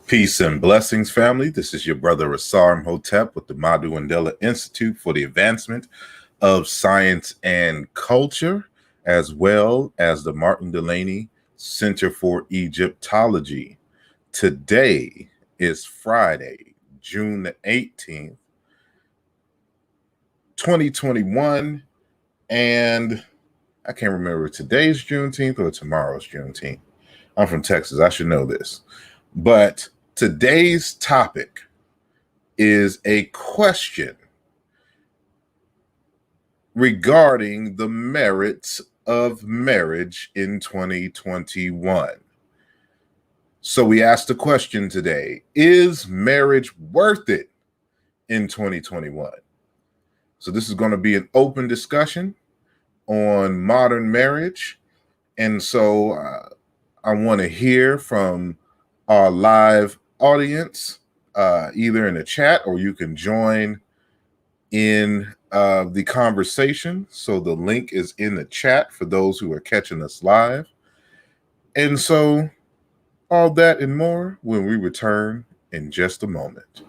Peace and blessings, family. This is your brother asarimhotep with the Madhu Mandela Institute for the Advancement of Science and Culture, as well as the Martin Delany Center for Egyptology. Today is Friday, June the 18th, 2021, and I can't remember if today's Juneteenth or tomorrow's Juneteenth. I'm from Texas. I should know this. But today's topic is a question regarding the merits of marriage in 2021. So we asked the question today, is marriage worth it in 2021? So this is going to be an open discussion on modern marriage. And so I want to hear from our live audience, either in the chat or you can join in the conversation. So the link is in the chat for those who are catching us live. And so all that and more when we return in just a moment.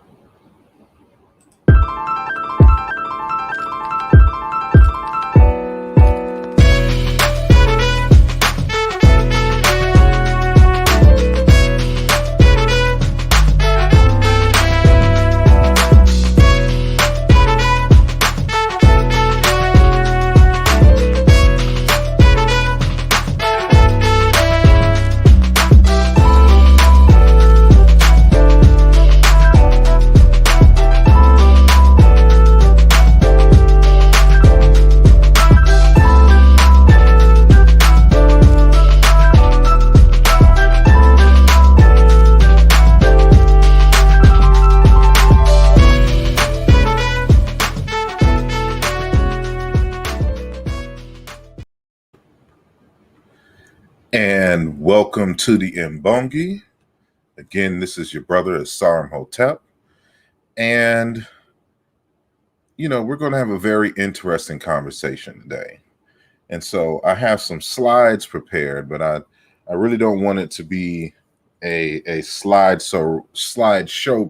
And welcome to the Mbongi. Again, this is your brother asarimhotep. And, we're going to have a very interesting conversation today. And so I have some slides prepared, but I really don't want it to be a slideshow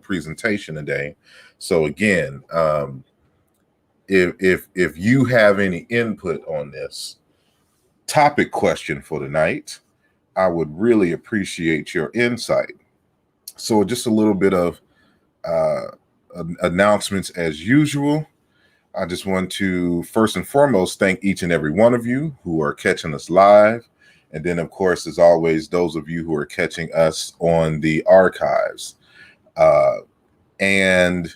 presentation today. So again, if you have any input on this topic question for tonight, I would really appreciate your insight. So just a little bit of announcements as usual. I just want to first and foremost thank each and every one of you who are catching us live. And then, of course, as always, those of you who are catching us on the archives. And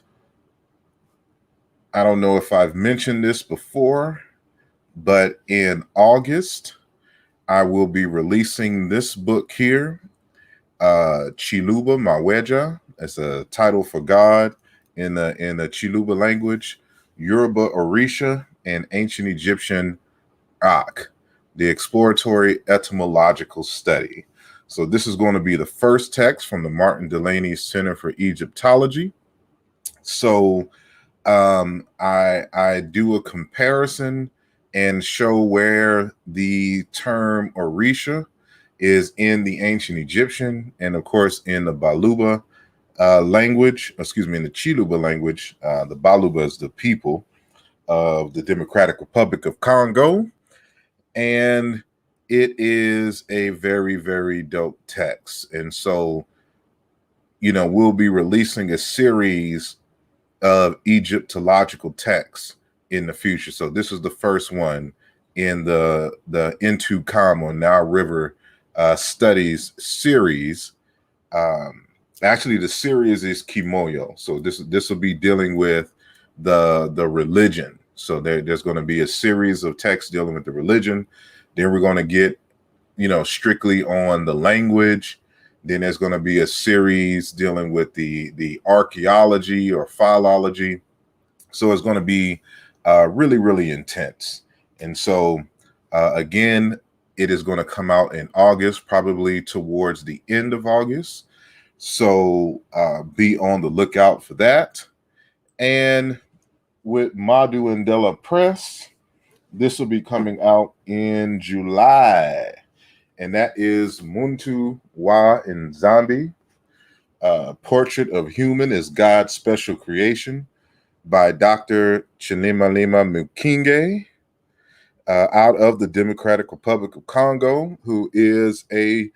I don't know if I've mentioned this before, but in August, I will be releasing this book here, Chiluba Maweja. It's a title for God in the Chiluba language, Yoruba Orisha, and Ancient Egyptian Ak, the exploratory etymological study. So this is going to be the first text from the Martin Delany Center for Egyptology. So I do a comparison and show where the term Orisha is in the ancient Egyptian and, of course, in the Baluba language, in the Chiluba language. The Baluba is the people of the Democratic Republic of Congo. And it is a very, very dope text. And so, we'll be releasing a series of Egyptological texts in the future. So this is the first one in the Into Kamo Nile River studies series. Actually, the series is Kimoyo. So this will be dealing with the religion. So there's going to be a series of texts dealing with the religion. Then we're going to get, strictly on the language. Then there's going to be a series dealing with the archaeology or philology. So it's going to be really, really intense. And so, again, it is going to come out in August, probably towards the end of August. So be on the lookout for that. And with Madhu Mandela Press, this will be coming out in July. And that is Muntu Wa Nzambi, Portrait of Human is God's Special Creation by Dr. Chinemalima Mukinge, out of the Democratic Republic of Congo, who is a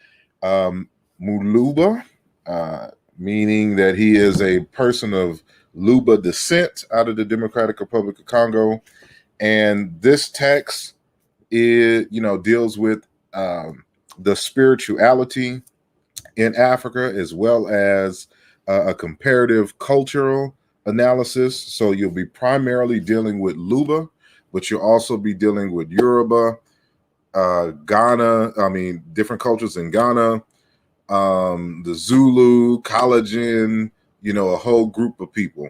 Muluba, meaning that he is a person of Luba descent out of the Democratic Republic of Congo. And this text deals with the spirituality in Africa, as well as a comparative cultural analysis. So you'll be primarily dealing with Luba, but you'll also be dealing with Yoruba, Ghana, different cultures in Ghana, the Zulu, Collagen, a whole group of people.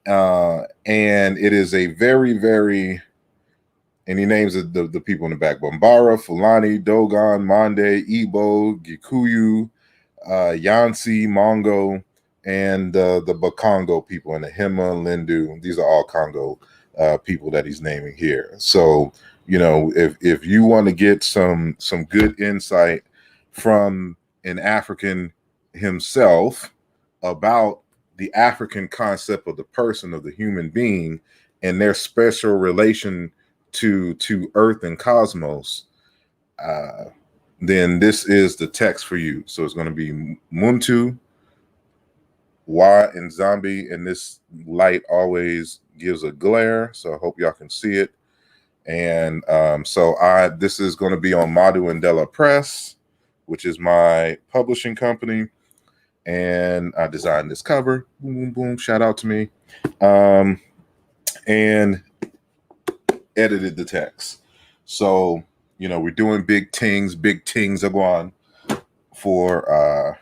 And it is a very, very, and he names the people in the back: Bambara, Fulani, Dogon, Mande, Igbo, Gikuyu, Yansi, Mongo, and the Bakongo people, and the Hema, Lindu. These are all Congo people that he's naming here. So, if you want to get some good insight from an African himself about the African concept of the person, of the human being, and their special relation to Earth and cosmos, then this is the text for you. So it's going to be Muntu, Wa, and Zombie, and this light always gives a glare, so I hope y'all can see it. And this is going to be on Madu Andela Press, which is my publishing company, and I designed this cover. Boom, boom, boom! Shout out to me, and edited the text. So we're doing big things are going for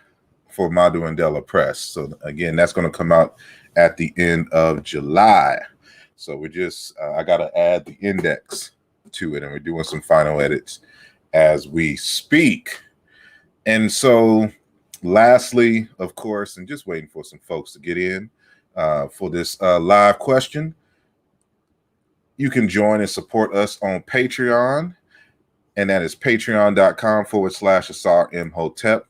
Madu Andela Press. So again, that's going to come out at the end of July. So I got to add the index to it, and we're doing some final edits as we speak. And so lastly, of course, and just waiting for some folks to get in for this live question, you can join and support us on Patreon, and that is patreon.com/asarimhotep.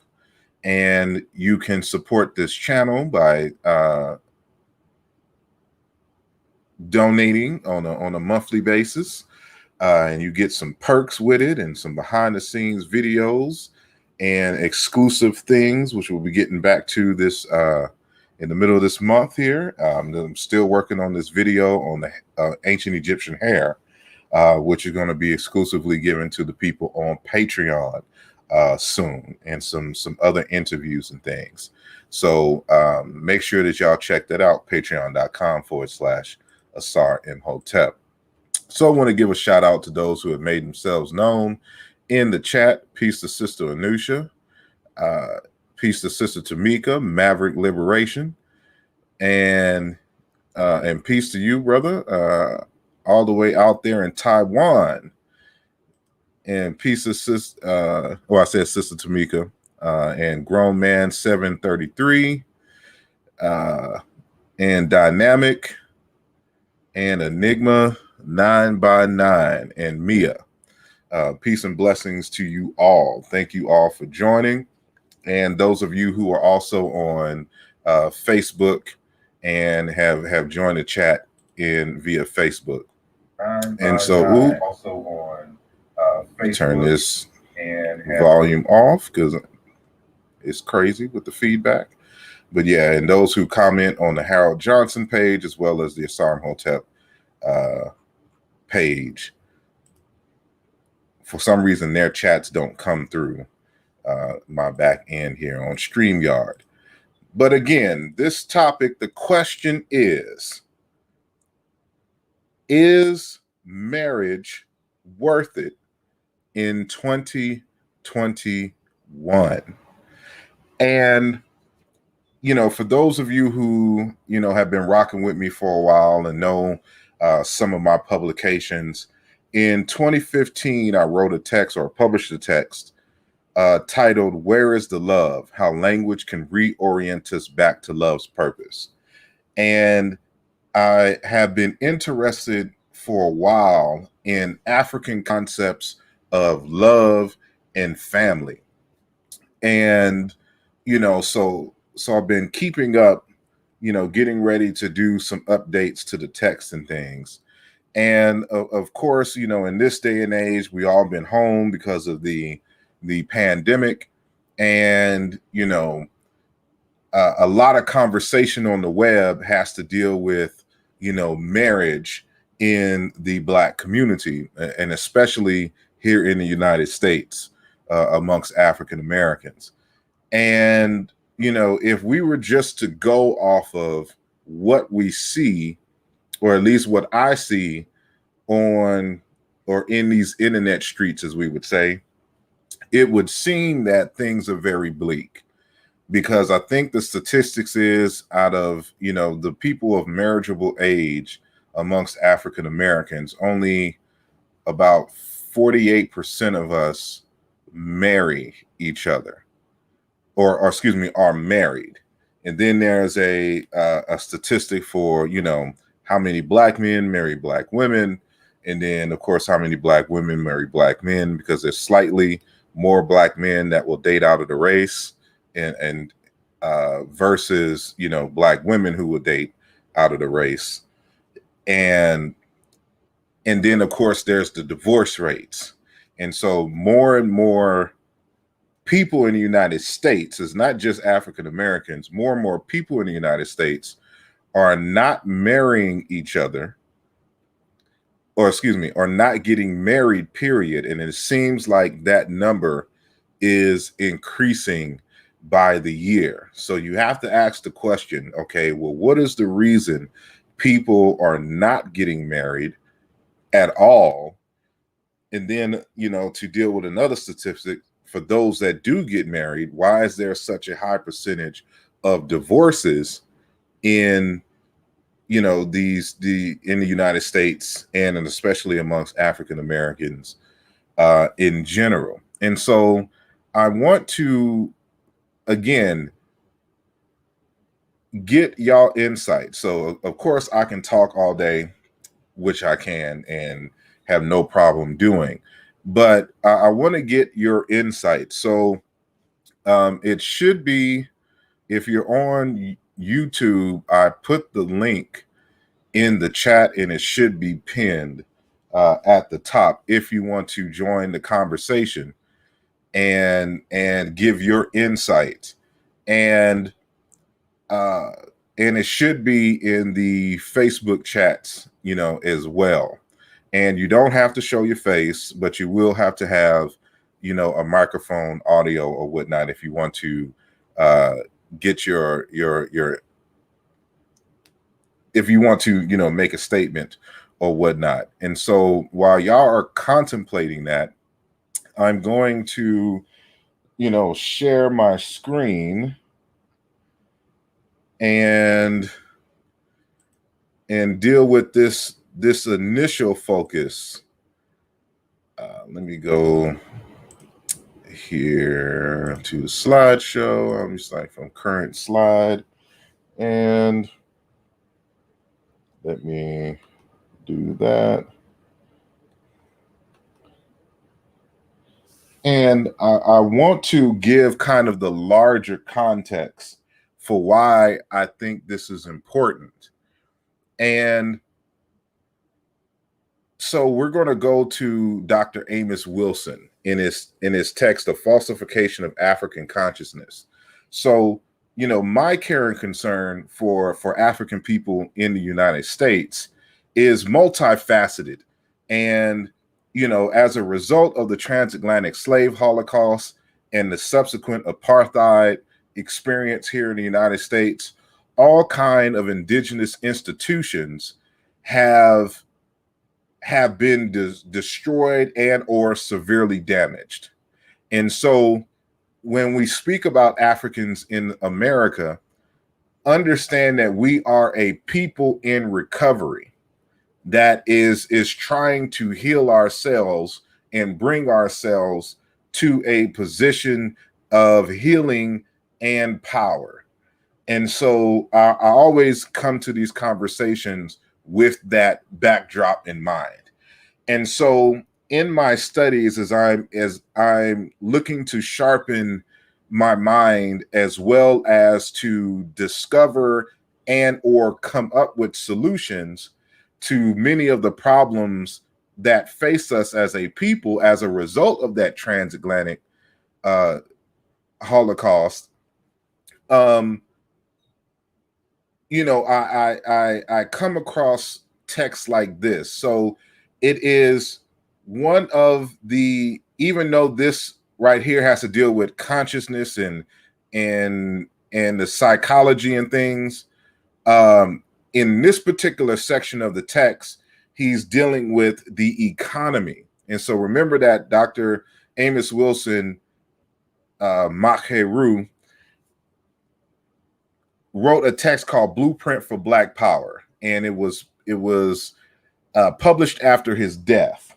And you can support this channel by donating on a monthly basis, and you get some perks with it, and some behind the scenes videos and exclusive things, which we'll be getting back to this in the middle of this month here. I'm still working on this video on the ancient Egyptian hair, which is going to be exclusively given to the people on Patreon soon, and some other interviews and things. So make sure that y'all check that out, patreon.com/asarimhotep. So I want to give a shout out to those who have made themselves known in the chat. Peace to Sister Anusha, peace to Sister Tamika, Maverick Liberation, and peace to you, brother, all the way out there in Taiwan. And peace to Sister, I said Sister Tamika, and Grown Man 733, and Dynamic, and Enigma 9x9, and Mia. Peace and blessings to you all. Thank you all for joining. And those of you who are also on Facebook and have joined the chat via Facebook. And so also on Facebook, turn this volume off because it's crazy with the feedback. But yeah, and those who comment on the Harold Johnson page, as well as the asarimhotep page, for some reason their chats don't come through my back end here on StreamYard. But again, this topic, the question is marriage worth it in 2021? And for those of you who have been rocking with me for a while and know some of my publications, in 2015 I wrote a text, or published a text, titled "Where is the Love? How Language Can Reorient Us Back to Love's Purpose." And I have been interested for a while in African concepts of love and family. And, so I've been keeping up, getting ready to do some updates to the text and things. And of course, in this day and age, we all been home because of the pandemic, and a lot of conversation on the web has to deal with marriage in the Black community, and especially here in the United States, amongst African Americans. And if we were just to go off of what we see, or at least what I see on or in these internet streets, as we would say, it would seem that things are very bleak, because I think the statistics is, out of the people of marriageable age amongst African Americans, only about 48% of us marry each other, or excuse me, are married. And then there's a statistic for how many Black men marry Black women, and then of course how many Black women marry Black men, because there's slightly more Black men that will date out of the race, and versus Black women who will date out of the race. And then of course there's the divorce rates. And so more and more people in the United States, it's not just African Americans, more and more people in the United States are not marrying each other, or excuse me, are not getting married, period. And it seems like that number is increasing by the year. So you have to ask the question, okay, well, what is the reason people are not getting married at all? And then, to deal with another statistic, for those that do get married, why is there such a high percentage of divorces in in the United States, and especially amongst African Americans in general? And so I want to again get y'all insight. So of course I can talk all day, which I can and have no problem doing, but I want to get your insight. So it should be, if you're on YouTube, I put the link in the chat, and it should be pinned at the top if you want to join the conversation and give your insight. And it should be in the Facebook chats, as well. And you don't have to show your face, but you will have to have, a microphone, audio, or whatnot if you want to get your if you want to, make a statement or whatnot. And so while y'all are contemplating that, I'm going to, share my screen and deal with this initial focus. Let me go here to the slideshow. I'm just like from current slide, and let me do that. And I want to give kind of the larger context for why I think this is important. And so we're going to go to Dr. Amos Wilson in his text, "A Falsification of African Consciousness." So, my care and concern for African people in the United States is multifaceted. And, as a result of the transatlantic slave holocaust and the subsequent apartheid experience here in the United States, all kind of indigenous institutions have been destroyed and or severely damaged. And so when we speak about Africans in America, understand that we are a people in recovery that is trying to heal ourselves and bring ourselves to a position of healing and power. And so I always come to these conversations with that backdrop in mind. And so in my studies, as I'm looking to sharpen my mind, as well as to discover and or come up with solutions to many of the problems that face us as a people as a result of that transatlantic uh, Holocaust. Um, I come across texts like this. So it is one of the, even though this right here has to deal with consciousness and the psychology and things, in this particular section of the text, he's dealing with the economy. And so remember that Dr. Amos Wilson, Maheru, wrote a text called Blueprint for Black Power, and it was published after his death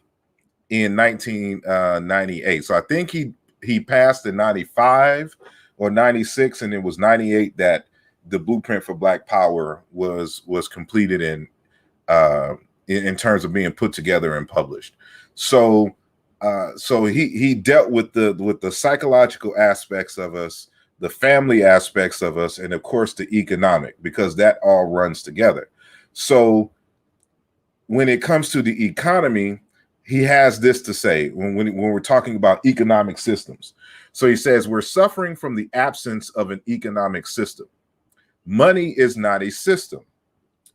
in 1998. So I think he passed in 95 or 96, and it was 98 that the Blueprint for Black Power was completed in terms of being put together and published. So he dealt with the psychological aspects of us, the family aspects of us, and of course the economic, because that all runs together. So when it comes to the economy, he has this to say when we're talking about economic systems. So he says, we're suffering from the absence of an economic system. Money is not a system.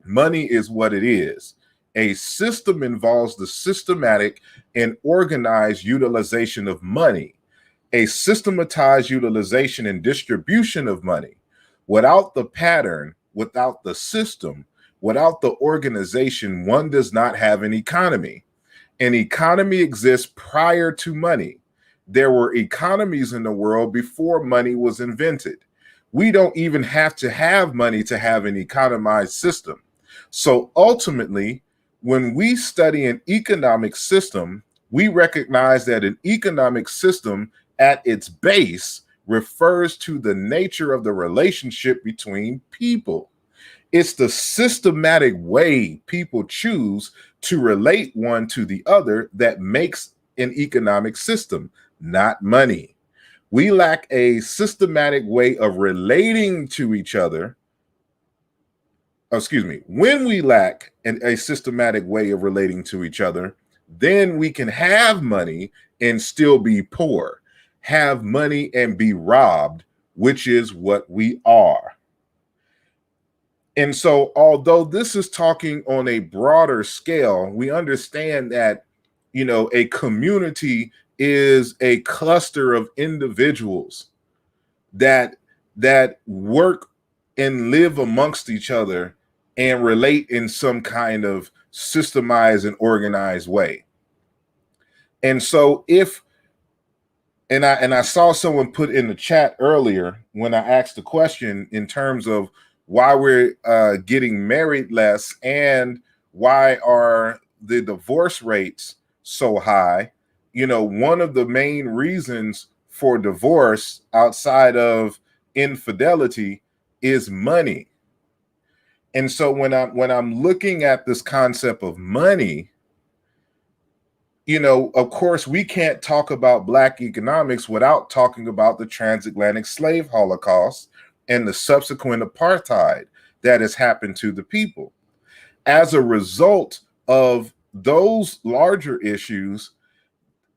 Money is what it is. A system involves the systematic and organized utilization of money, a systematized utilization and distribution of money. Without the pattern, without the system, without the organization, one does not have an economy. An economy exists prior to money. There were economies in the world before money was invented. We don't even have to have money to have an economized system. So ultimately, when we study an economic system, we recognize that an economic system at its base refers to the nature of the relationship between people. It's the systematic way people choose to relate one to the other that makes an economic system, not money. We lack a systematic way of relating to each other. When we lack a systematic way of relating to each other, then we can have money and still be poor, have money and be robbed, which is what we are. And so, although this is talking on a broader scale, we understand that, a community is a cluster of individuals that work and live amongst each other and relate in some kind of systemized and organized way. And so I saw someone put in the chat earlier when I asked the question in terms of why we're getting married less and why are the divorce rates so high. One of the main reasons for divorce outside of infidelity is money. And so when I'm looking at this concept of money, of course, we can't talk about Black economics without talking about the transatlantic slave Holocaust and the subsequent apartheid that has happened to the people. As a result of those larger issues,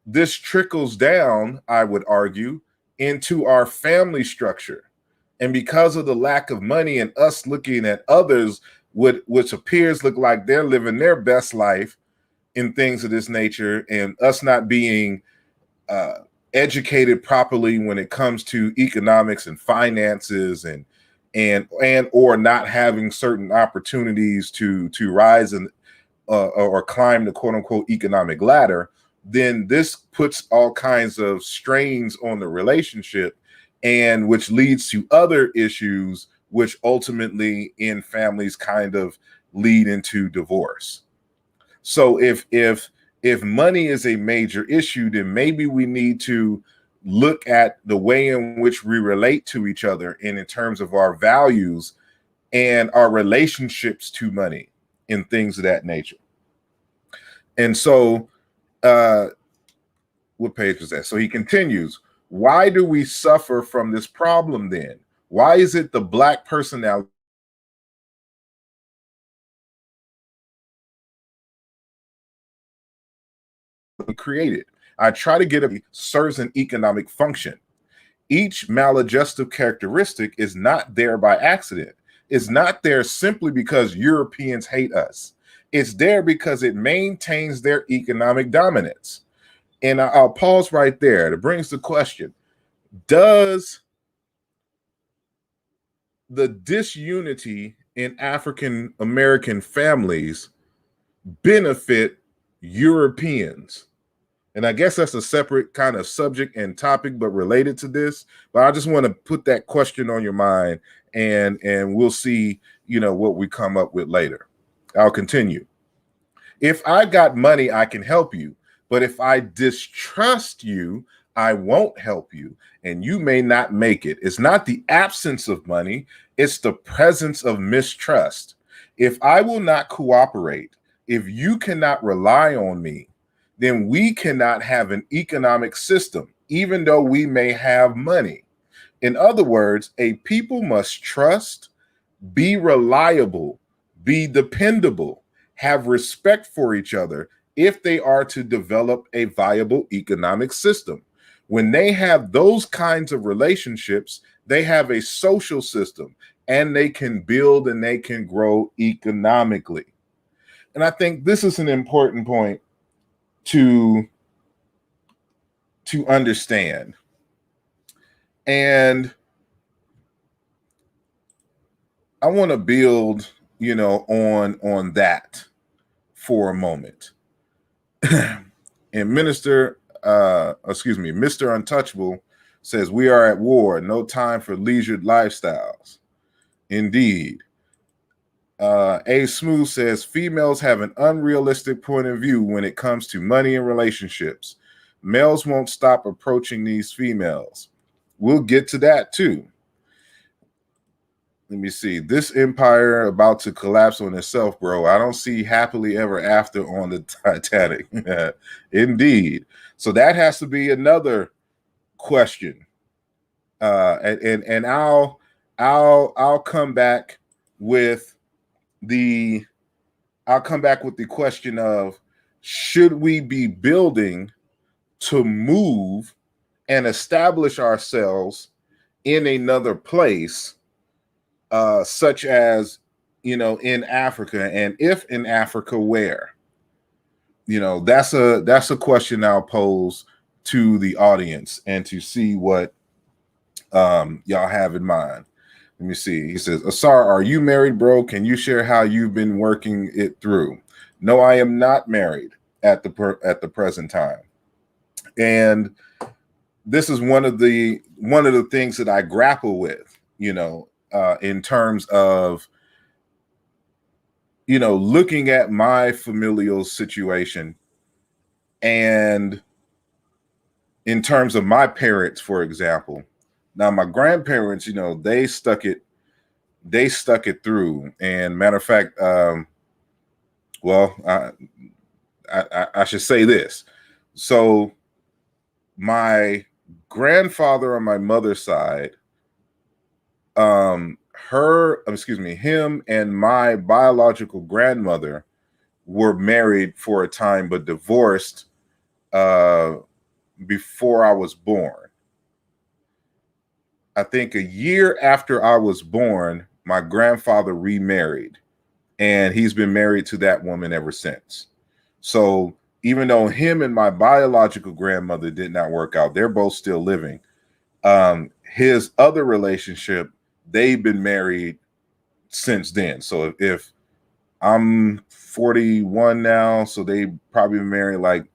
this trickles down, I would argue, into our family structure. And because of the lack of money and us looking at others, which appears look like they're living their best life in things of this nature, and us not being educated properly when it comes to economics and finances and or not having certain opportunities to rise and or climb the quote unquote economic ladder, then this puts all kinds of strains on the relationship, and which leads to other issues, which ultimately in families kind of lead into divorce. So if money is a major issue, then maybe we need to look at the way in which we relate to each other and in terms of our values and our relationships to money and things of that nature. And so what page was that? So he continues, Why do we suffer from this problem then? Why is it the Black personality created? I try to get it serves an economic function. Each maladjustive characteristic is not there by accident. It's not there simply because Europeans hate us. It's there because it maintains their economic dominance. And I'll pause right there. That brings the question: does the disunity in African American families benefit Europeans? And I guess that's a separate kind of subject and topic, but related to this. But I just want to put that question on your mind, and we'll see, what we come up with later. I'll continue. If I got money, I can help you. But if I distrust you, I won't help you, and you may not make it. It's not the absence of money, it's the presence of mistrust. If I will not cooperate, if you cannot rely on me, then we cannot have an economic system, even though we may have money. In other words, a people must trust, be reliable, be dependable, have respect for each other if they are to develop a viable economic system. When they have those kinds of relationships, they have a social system, and they can build and they can grow economically. And I think this is an important point to understand. And I want to build, on that for a moment. And Mr. Untouchable says, we are at war, no time for leisured lifestyles. Indeed. A Smooth says, females have an unrealistic point of view when it comes to money and relationships. Males won't stop approaching these females. We'll get to that too. Let me see. This empire about to collapse on itself, bro. I don't see happily ever after on the Titanic. Indeed. So that has to be another question. And I'll come back with the question of, should we be building to move and establish ourselves in another place, such as, in Africa, and if in Africa, where? That's a question I'll pose to the audience and to see what y'all have in mind. Let me see. He says, Asar, are you married, bro? Can you share how you've been working it through? No, I am not married at the present time. And this is one of the things that I grapple with, in terms of, looking at my familial situation, and in terms of my parents, for example. Now, my grandparents, they stuck it through. And matter of fact, well, I should say this. So my grandfather on my mother's side, him and my biological grandmother were married for a time, but divorced before I was born. I think a year after I was born, my grandfather remarried, and he's been married to that woman ever since. So even though him and my biological grandmother did not work out, they're both still living. His other relationship, they've been married since then. So if I'm 41 now, so they probably been married like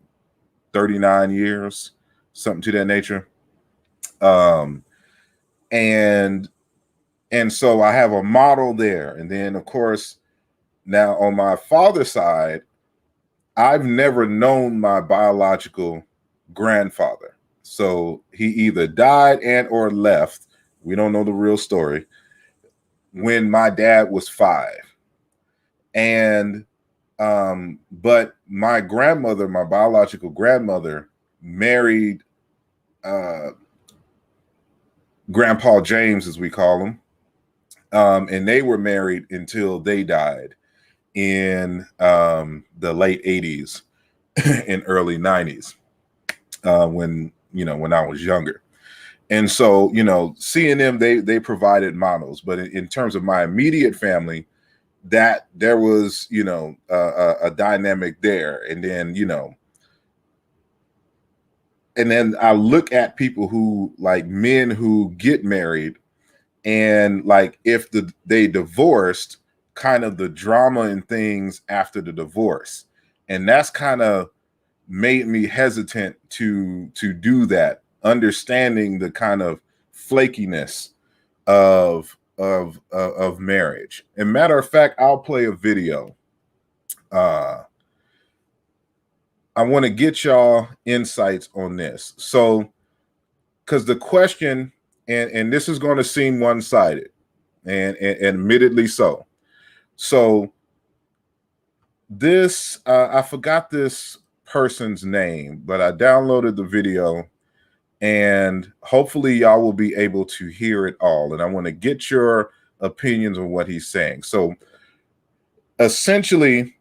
39 years, something to that nature. And so I have a model there. And then, of course, now on my father's side, I've never known my biological grandfather. So he either died and or left. We don't know the real story. When my dad was 5. And but my grandmother, my biological grandmother, married Grandpa James, as we call him. And they were married until they died in the late 80s and early 90s, when I was younger. And so, seeing them, they provided models. But in terms of my immediate family, that there was, a dynamic there. And then I look at people who, like, men who get married, and like if they divorced, kind of the drama and things after the divorce. And that's kind of made me hesitant to do that, understanding the kind of flakiness of marriage. And matter of fact, I'll play a video. I want to get y'all insights on this. So, because the question, and this is going to seem one-sided, and admittedly so. So this, I forgot this person's name, but I downloaded the video, and hopefully y'all will be able to hear it all. And I want to get your opinions on what he's saying. So essentially,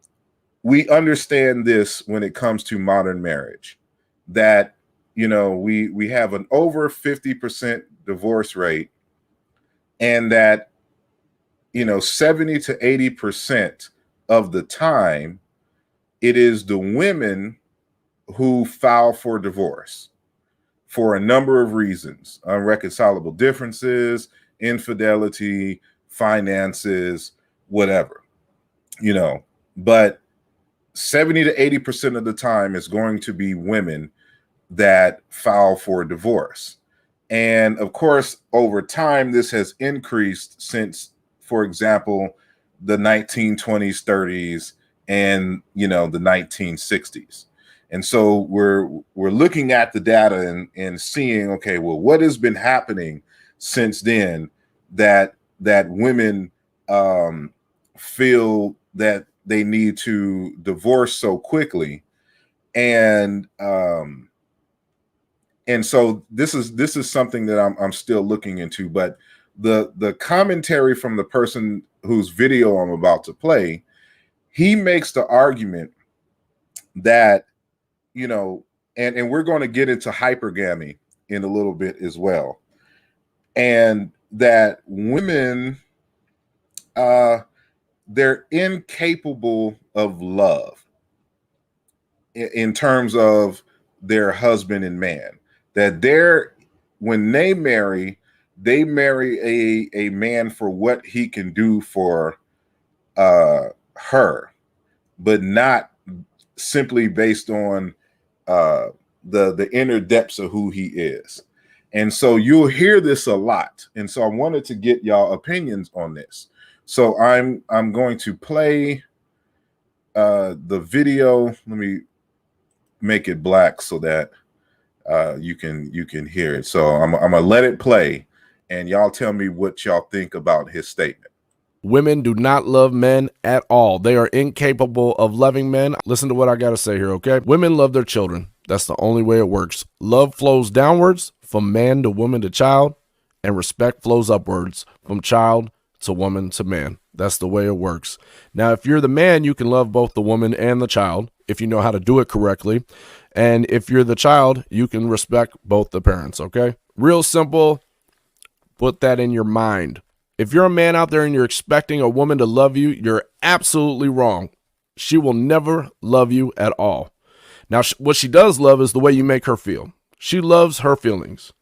we understand this when it comes to modern marriage, that we have an over 50% divorce rate, and that 70 to 80% of the time it is the women who file for divorce for a number of reasons: irreconcilable differences, infidelity, finances, whatever, but 70 to 80% of the time is going to be women that file for divorce. And of course, over time, this has increased since, for example, the 1920s, 30s, and the 1960s. And so we're looking at the data and seeing, okay, well, what has been happening since then that women feel that they need to divorce so quickly. And so this is something that I'm still looking into. But the commentary from the person whose video I'm about to play, he makes the argument that, and we're going to get into hypergamy in a little bit as well, and that women, they're incapable of love in terms of their husband and man. That when they marry a man for what he can do for her, but not simply based on the inner depths of who he is. And so you'll hear this a lot. And so I wanted to get y'all opinions on this. So I'm going to play the video. Let me make it black so that you can hear it. So I'm gonna let it play, and y'all tell me what y'all think about his statement. Women do not love men at all. They are incapable of loving men. Listen to what I got to say here, okay? Women love their children. That's the only way it works. Love flows downwards from man to woman to child, and respect flows upwards from child to woman to man. That's the way it works. Now, if you're the man, you can love both the woman and the child if you know how to do it correctly. And if you're the child, you can respect both the parents, okay? Real simple. Put that in your mind. If you're a man out there and you're expecting a woman to love you, you're absolutely wrong. She will never love you at all. Now, what she does love is the way you make her feel. She loves her feelings,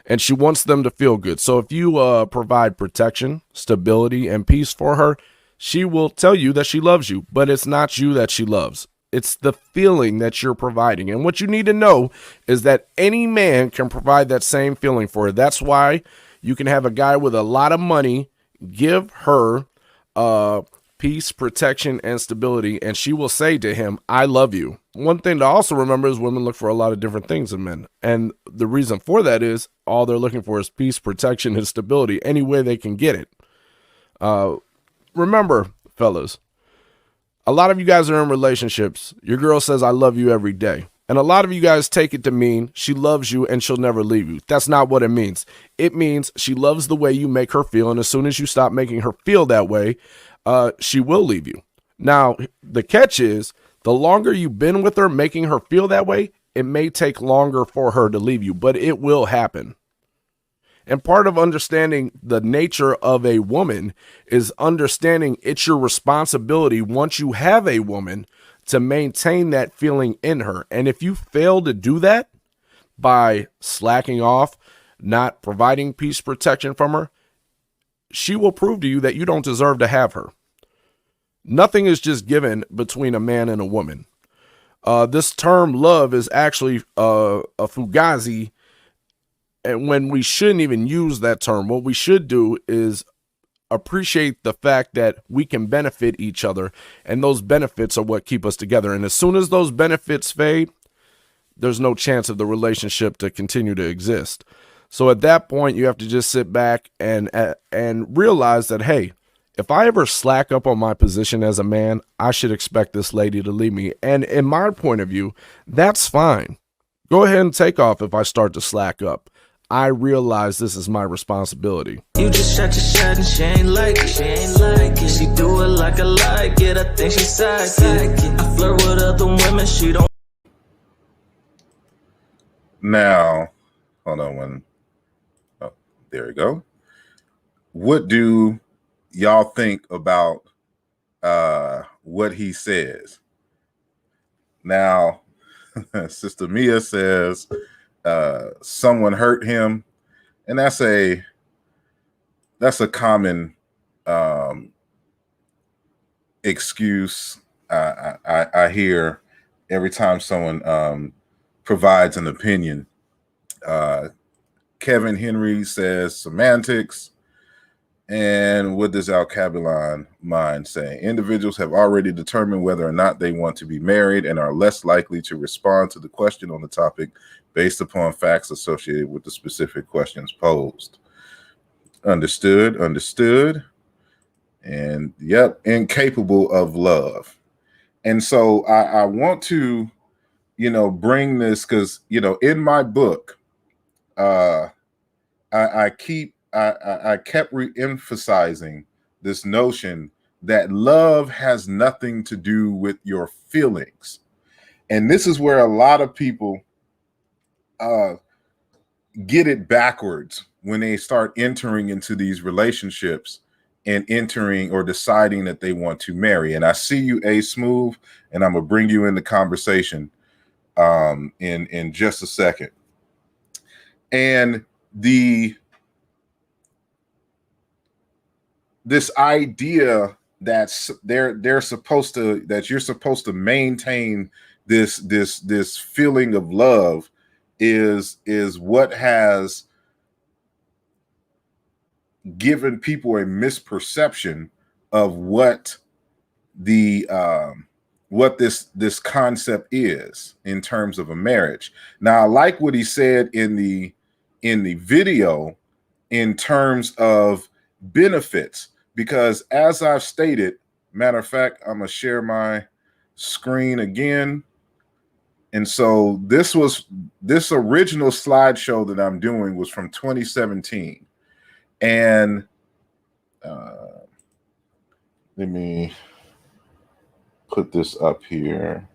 and she wants them to feel good. So if you provide protection, stability, and peace for her, she will tell you that she loves you, but it's not you that she loves. It's the feeling that you're providing. And what you need to know is that any man can provide that same feeling for her. That's why you can have a guy with a lot of money give her peace, protection, and stability, and she will say to him, I love you. One thing to also remember is women look for a lot of different things in men. And the reason for that is all they're looking for is peace, protection, and stability any way they can get it. Remember, fellas, a lot of you guys are in relationships. Your girl says, I love you every day. And a lot of you guys take it to mean she loves you and she'll never leave you. That's not what it means. It means she loves the way you make her feel, and as soon as you stop making her feel that way, she will leave you. Now, the catch is, the longer you've been with her making her feel that way, it may take longer for her to leave you, but it will happen. And part of understanding the nature of a woman is understanding it's your responsibility once you have a woman to maintain that feeling in her. And if you fail to do that by slacking off, not providing peace protection from her, she will prove to you that you don't deserve to have her. Nothing is just given between a man and a woman. This term love is actually a fugazi, and when we shouldn't even use that term. What we should do is appreciate the fact that we can benefit each other, and those benefits are what keep us together. And as soon as those benefits fade, there's no chance of the relationship to continue to exist. So at that point, you have to just sit back and realize that, hey, if I ever slack up on my position as a man, I should expect this lady to leave me. And in my point of view, that's fine. Go ahead and take off if I start to slack up. I realize this is my responsibility. You just shot your shot and she ain't like it. She ain't like it. She do it like I like it. I think she's psychic. I flirt with other women. She don't. Now, hold on one. Oh, there we go. What do y'all think about what he says? Now, Sister Mia says someone hurt him, and that's a common excuse I hear every time someone provides an opinion. Kevin Henry says semantics. And what does Alcabalon mind say? Individuals have already determined whether or not they want to be married and are less likely to respond to the question on the topic based upon facts associated with the specific questions posed. Understood. And yep, incapable of love. And so I want to, bring this because, in my book, I kept re-emphasizing this notion that love has nothing to do with your feelings. And this is where a lot of people get it backwards when they start entering into these relationships and entering or deciding that they want to marry. And I see you, A Smooth, and I'm going to bring you in the conversation in just a second. And this idea that they're supposed to, that you're supposed to maintain this feeling of love is what has given people a misperception of what this concept is in terms of a marriage. Now, I like what he said in the video in terms of benefits, because as I've stated, matter of fact, I'm gonna share my screen again. And so this original slideshow that I'm doing was from 2017. And let me put this up here.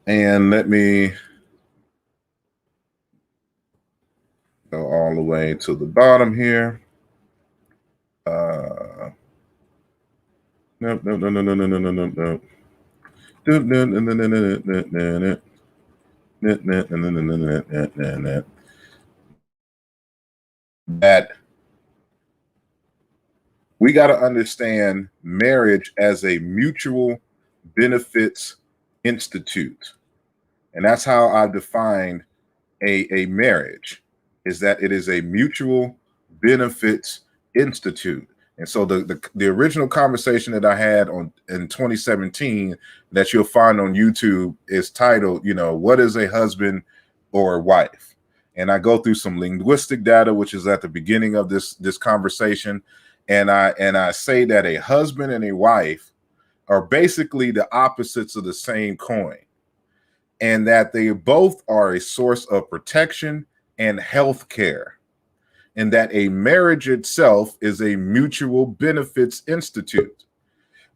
And let me go all the way to the bottom here. No. That we got to understand marriage as a mutual benefits institute. And that's how I defined a marriage, is that it is a mutual benefits institute. And so the original conversation that I had in 2017 that you'll find on YouTube is titled, what is a husband or a wife? And I go through some linguistic data, which is at the beginning of this conversation. And I say that a husband and a wife are basically the opposites of the same coin. and that they both are a source of protection and health care, and that a marriage itself is a mutual benefits institute.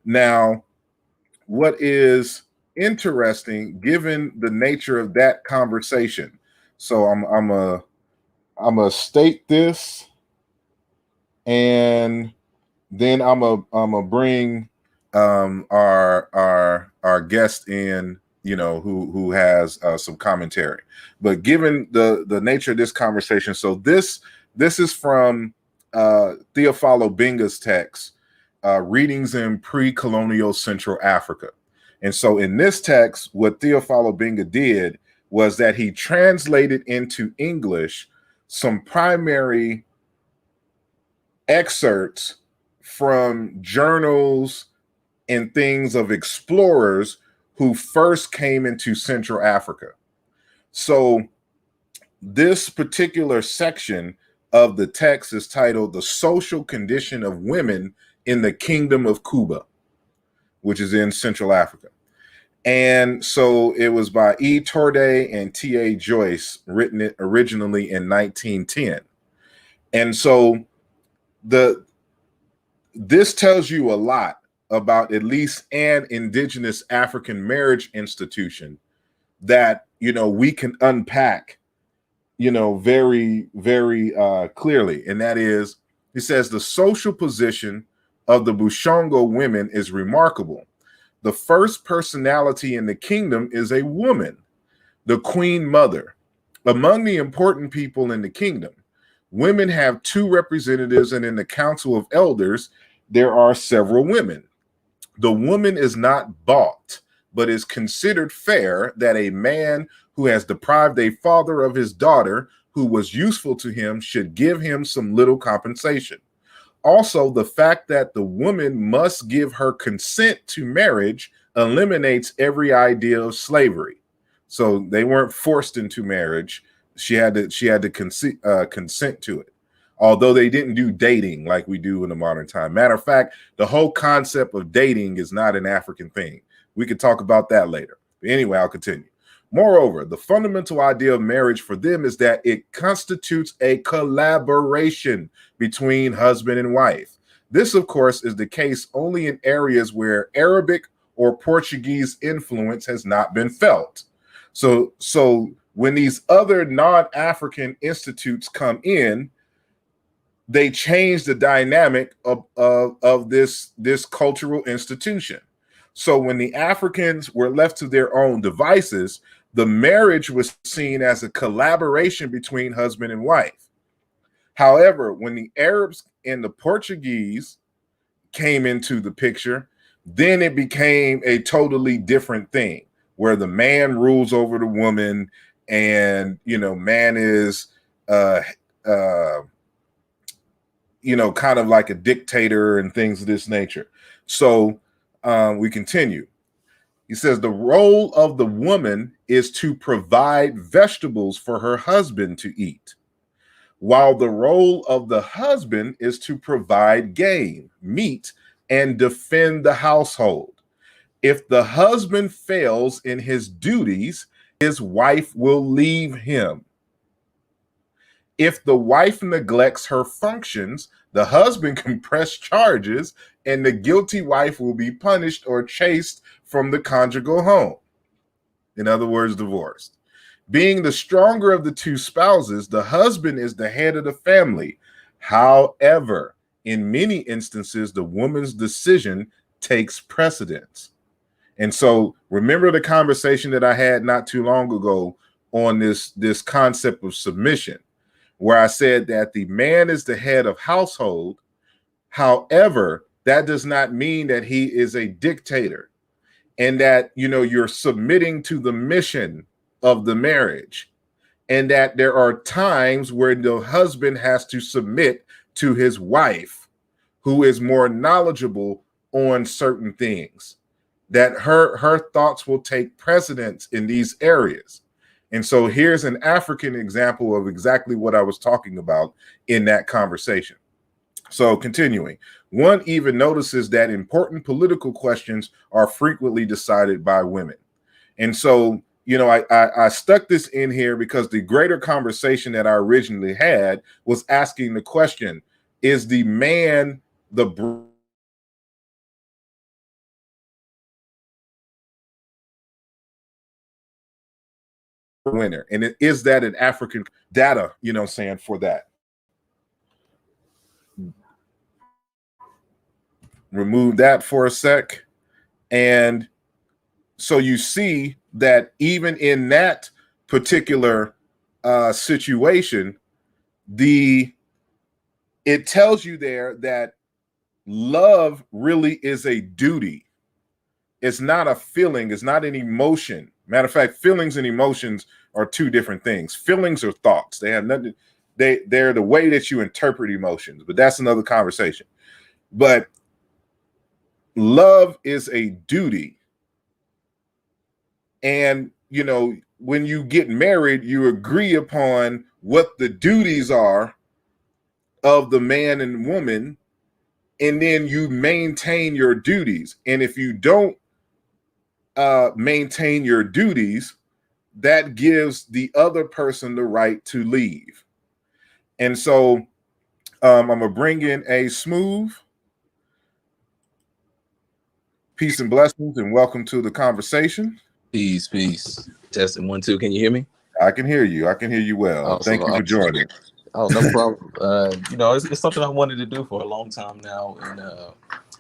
Now, what is interesting, given the nature of that conversation, so I'm a state this, and then I'm a bring our guest in, who has some commentary. But given the nature of this conversation, so this is from Theophilo Benga's text, Readings in Pre-Colonial Central Africa. And so in this text, what Theophilo Benga did was that he translated into English some primary excerpts from journals and things of explorers who first came into Central Africa. So this particular section of the text is titled "The Social Condition of Women in the Kingdom of Cuba," which is in Central Africa. And so it was by E. Torday and T.A. Joyce, written originally in 1910. And so this tells you a lot about at least an indigenous African marriage institution that, we can unpack, very, very clearly. And that is, he says, the social position of the Bushongo women is remarkable. The first personality in the kingdom is a woman, the queen mother. Among the important people in the kingdom, women have 2 representatives, and in the council of elders, there are several women. The woman is not bought, but is considered fair that a man who has deprived a father of his daughter who was useful to him should give him some little compensation. Also, the fact that the woman must give her consent to marriage eliminates every idea of slavery. So they weren't forced into marriage. She had to consent to it. Although they didn't do dating like we do in the modern time. Matter of fact, the whole concept of dating is not an African thing. We could talk about that later. But anyway, I'll continue. Moreover, the fundamental idea of marriage for them is that it constitutes a collaboration between husband and wife. This, of course, is the case only in areas where Arabic or Portuguese influence has not been felt. So when these other non-African institutes come in, they change the dynamic of this cultural institution. So when the Africans were left to their own devices, the marriage was seen as a collaboration between husband and wife. However, when the Arabs and the Portuguese came into the picture, then it became a totally different thing, where the man rules over the woman, and man is kind of like a dictator and things of this nature. So we continue. He says the role of the woman is to provide vegetables for her husband to eat, while the role of the husband is to provide game, meat, and defend the household. If the husband fails in his duties, his wife will leave him. If the wife neglects her functions, the husband can press charges, and the guilty wife will be punished or chased from the conjugal home. In other words, divorced. Being the stronger of the 2 spouses, the husband is the head of the family. However, in many instances, the woman's decision takes precedence. And so remember the conversation that I had not too long ago on this concept of submission, where I said that the man is the head of household. However, that does not mean that he is a dictator, and that, you're submitting to the mission of the marriage, and that there are times where the husband has to submit to his wife, who is more knowledgeable on certain things, that her thoughts will take precedence in these areas. And so here's an African example of exactly what I was talking about in that conversation. So continuing, one even notices that important political questions are frequently decided by women. And so you know, I stuck this in here because the greater conversation that I originally had was asking the question, is the man the winner? And is that an African data, you know what I'm saying, for that? Remove that for a sec. And so you see that even in that particular situation, it tells you there that love really is a duty. It's not a feeling. It's not an emotion. Matter of fact, feelings and emotions are two different things. Feelings are thoughts. They have nothing. They're the way that you interpret emotions, but that's another conversation. But love is a duty. And, you know, when you get married, you agree upon what the duties are of the man and woman, and then you maintain your duties. And if you don't maintain your duties, that gives the other person the right to leave. And so I'm going to bring in a Smooth. Peace and blessings, and welcome to the conversation. Peace. Testing 1 2. Can you hear me? I can hear you. I can hear you well. Awesome. Thank you for joining. Oh, no problem. You know, it's something I wanted to do for a long time now, and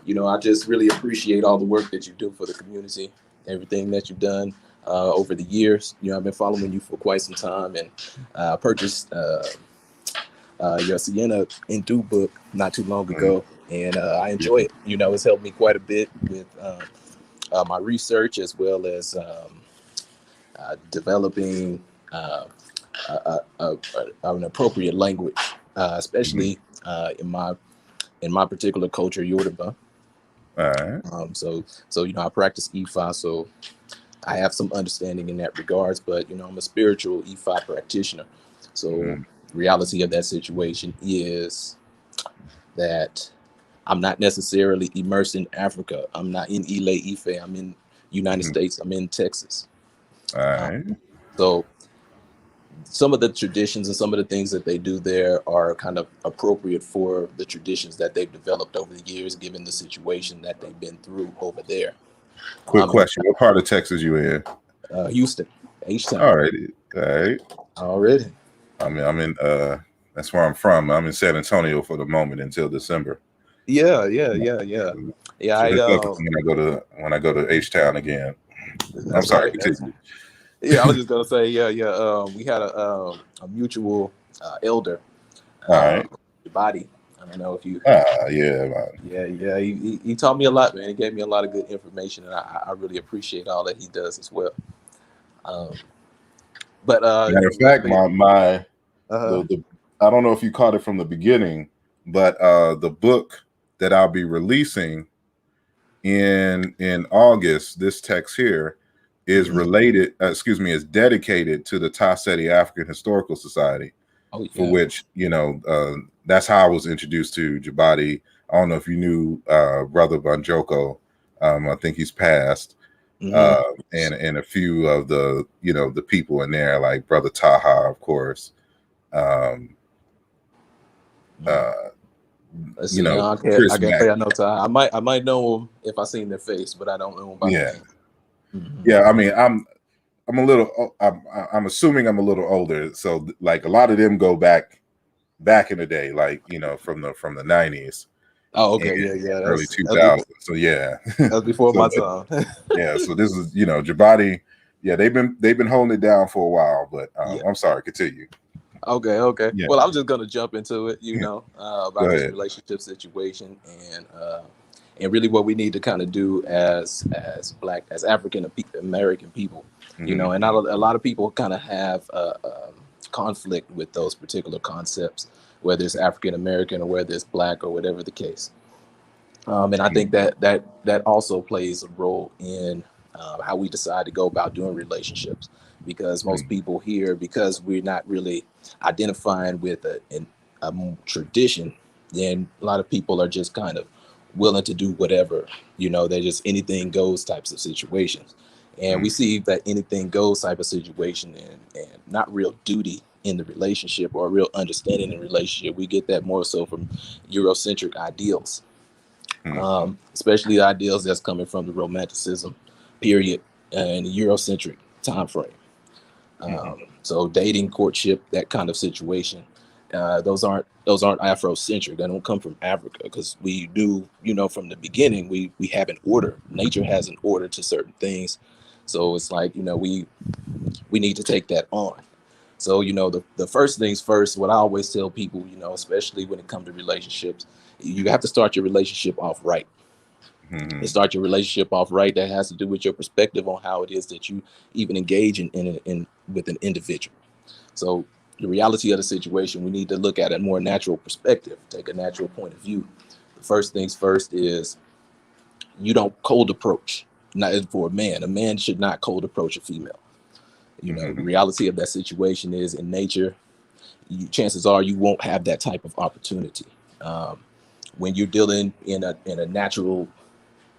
you know, I just really appreciate all the work that you do for the community, everything that you've done over the years. You know, I've been following you for quite some time, and I purchased your Sienna Hindu book not too long ago, and I enjoy it. You know, it's helped me quite a bit with my research, as well as developing an appropriate language, especially in my particular culture, Yoruba. All right. So you know, I practice Ifa, so I have some understanding in that regards. But you know, I'm a spiritual Ifa practitioner. So reality of that situation is that I'm not necessarily immersed in Africa. I'm not in Ile Ife. I'm in United States. I'm in Texas. All right. So some of the traditions and some of the things that they do there are kind of appropriate for the traditions that they've developed over the years, given the situation that they've been through over there. Quick question: what part of Texas you in? Houston, H-Town. All right. Already. I'm in. That's where I'm from. I'm in San Antonio for the moment until December. Yeah. So when I go to H-Town again. I'm sorry. Continue. Yeah, I was just gonna say, we had a mutual elder, Jabadi. I don't know if you. Yeah. He taught me a lot, man. He gave me a lot of good information, and I really appreciate all that he does as well. But matter of fact, I don't know if you caught it from the beginning, but the book that I'll be releasing in August, this text here, is related, is dedicated to the Taseti African Historical Society, for which, you know, that's how I was introduced to Jabadi. I don't know if you knew Brother Banjoko. I think he's passed. And a few of the, you know, the people in there, like Brother Taha, of course. You know, I can't say I know Taha. I might know him if I seen their face, but I don't know him by name. Yeah, I mean, I'm a little. I'm assuming I'm a little older, so like a lot of them go back in the day, like, you know, from the 90s. Oh, okay, early 2000s. So yeah, that's before my time. Yeah, so this is, you know, Jabadi. Yeah, they've been holding it down for a while, but I'm sorry. Continue. Okay. Yeah. Well, I'm just gonna jump into it, you know, about this relationship situation, and really what we need to kind of do as African American people, you know, and a lot of people kind of have conflict with those particular concepts, whether it's African American or whether it's Black or whatever the case. And I think that also plays a role in how we decide to go about doing relationships, because most people here, because we're not really identifying with a tradition, then a lot of people are just kind of willing to do whatever, you know, they're just anything goes types of situations. And we see that anything goes type of situation and not real duty in the relationship or real understanding in the relationship. We get that more so from Eurocentric ideals, especially the ideals that's coming from the Romanticism period and the Eurocentric time frame. So dating, courtship, that kind of situation, those aren't Afrocentric. They don't come from Africa, because we do, from the beginning, we have an order. Nature has an order to certain things. So it's like, we need to take that on. So, the first things first, what I always tell people, especially when it comes to relationships, you have to start your relationship off right. And start your relationship off right. That has to do with your perspective on how it is that you even engage in with an individual. So the reality of the situation, we need to look at a more natural perspective, take a natural point of view. The first things first is you don't cold approach. Not for a man. A man should not cold approach a female. The reality of that situation is, in nature, chances are you won't have that type of opportunity. When you're dealing in a natural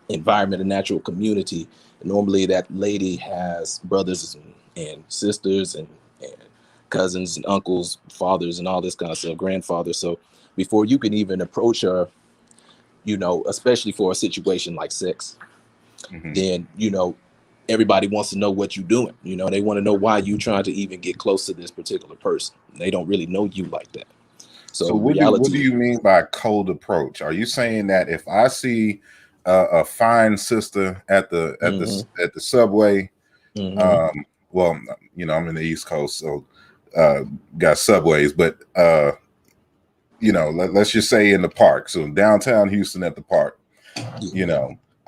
environment, a natural community, normally that lady has brothers and sisters and cousins and uncles, fathers, and all this kind of stuff, grandfathers. So before you can even approach her, especially for a situation like sex, then everybody wants to know what you're doing. They want to know why you trying to even get close to this particular person. They don't really know you like that. So what do you mean by cold approach? Are you saying that if I see a fine sister at the subway, well, I'm in the East Coast, so got subways, but let's just say in the park, so downtown Houston at the park,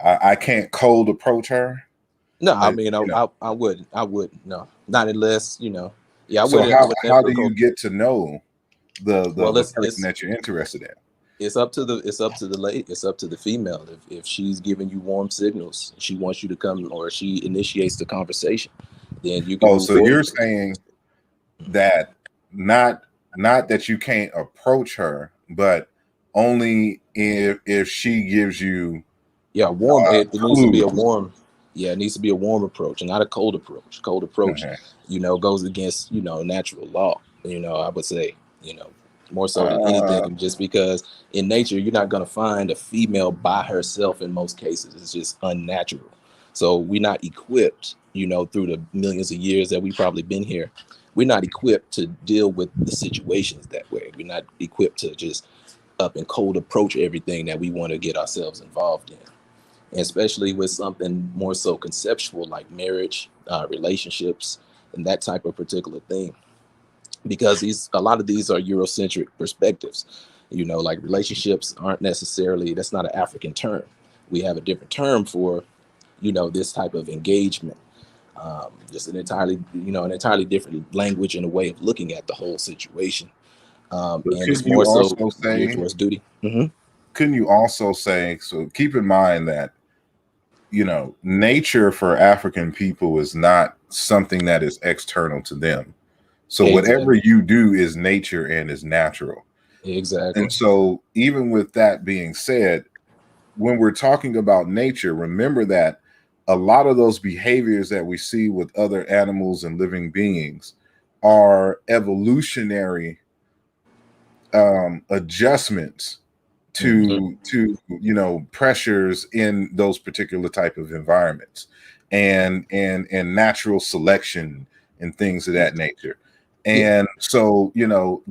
I can't cold approach her. No, I mean, I wouldn't. No, not unless, Yeah, I so wouldn't. How do you get to know the person that you're interested in? It's up to the lady. It's up to the female. If she's giving you warm signals, she wants you to come, or she initiates the conversation, then you can. Oh, so you're saying that not that you can't approach her, but only if she gives you warm. It needs to be a warm. Yeah, it needs to be a warm approach and not a cold approach. Cold approach, goes against natural law. I would say more so than anything, just because in nature you're not going to find a female by herself in most cases. It's just unnatural. So we're not equipped, through the millions of years that we've probably been here. We're not equipped to deal with the situations that way. We're not equipped to just up and cold approach everything that we want to get ourselves involved in. And especially with something more so conceptual like marriage, relationships, and that type of particular thing. Because a lot of these are Eurocentric perspectives, like relationships aren't necessarily, that's not an African term. We have a different term for, this type of engagement. Just an entirely different language and a way of looking at the whole situation. And it's more so geared towards duty. Couldn't you also say, so keep in mind that, nature for African people is not something that is external to them. So whatever you do is nature and is natural. Exactly. And so even with that being said, when we're talking about nature, remember that a lot of those behaviors that we see with other animals and living beings are evolutionary adjustments to pressures in those particular type of environments and natural selection and things of that nature. And so,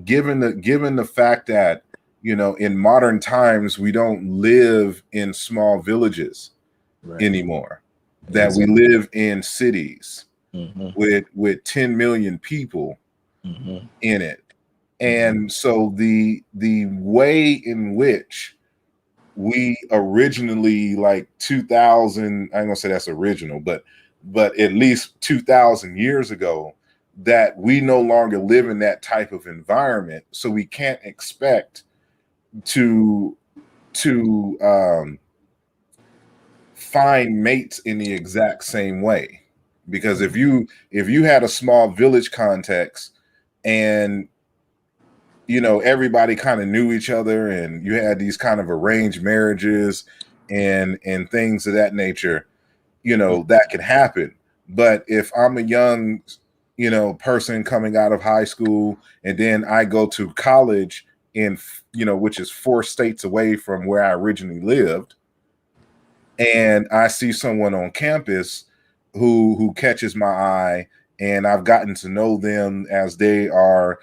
given the fact that, in modern times, we don't live in small villages anymore, that we live in cities with 10 million people in it. And so the way in which we originally, like 2000, I'm gonna say that's original, but at least 2000 years ago, that we no longer live in that type of environment, so we can't expect to find mates in the exact same way. Because if you had a small village context and everybody kind of knew each other and you had these kind of arranged marriages and things of that nature, that could happen. But if I'm a young, person coming out of high school, and then I go to college in, which is 4 states away from where I originally lived, and I see someone on campus who catches my eye, and I've gotten to know them as they are,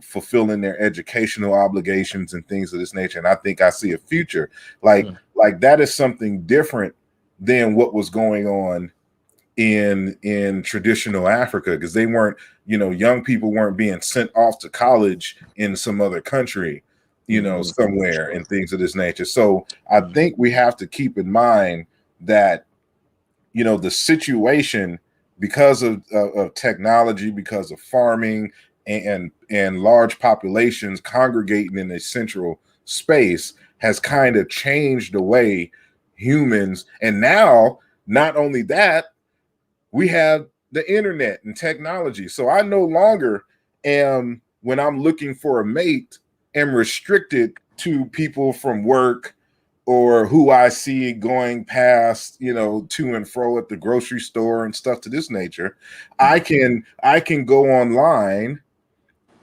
fulfilling their educational obligations and things of this nature. And I think I see a future like that is something different than what was going on in traditional Africa, because they weren't, young people weren't being sent off to college in some other country, somewhere, and things of this nature. So I think we have to keep in mind that, the situation, because of technology, because of farming and large populations congregating in a central space, has kind of changed the way humans. And now, not only that, we have the internet and technology. So I no longer am, when I'm looking for a mate, am restricted to people from work or who I see going past, to and fro at the grocery store and stuff to this nature. I can go online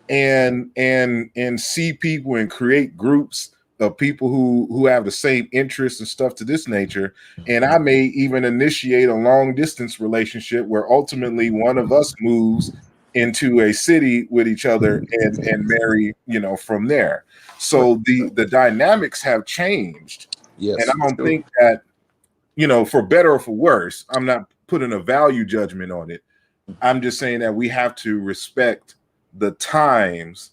and see people and create groups of people who have the same interests and stuff to this nature. And I may even initiate a long distance relationship where ultimately one of us moves into a city with each other and marry, from there. So the dynamics have changed. Yes, and I don't think that, for better or for worse, I'm not putting a value judgment on it. I'm just saying that we have to respect the times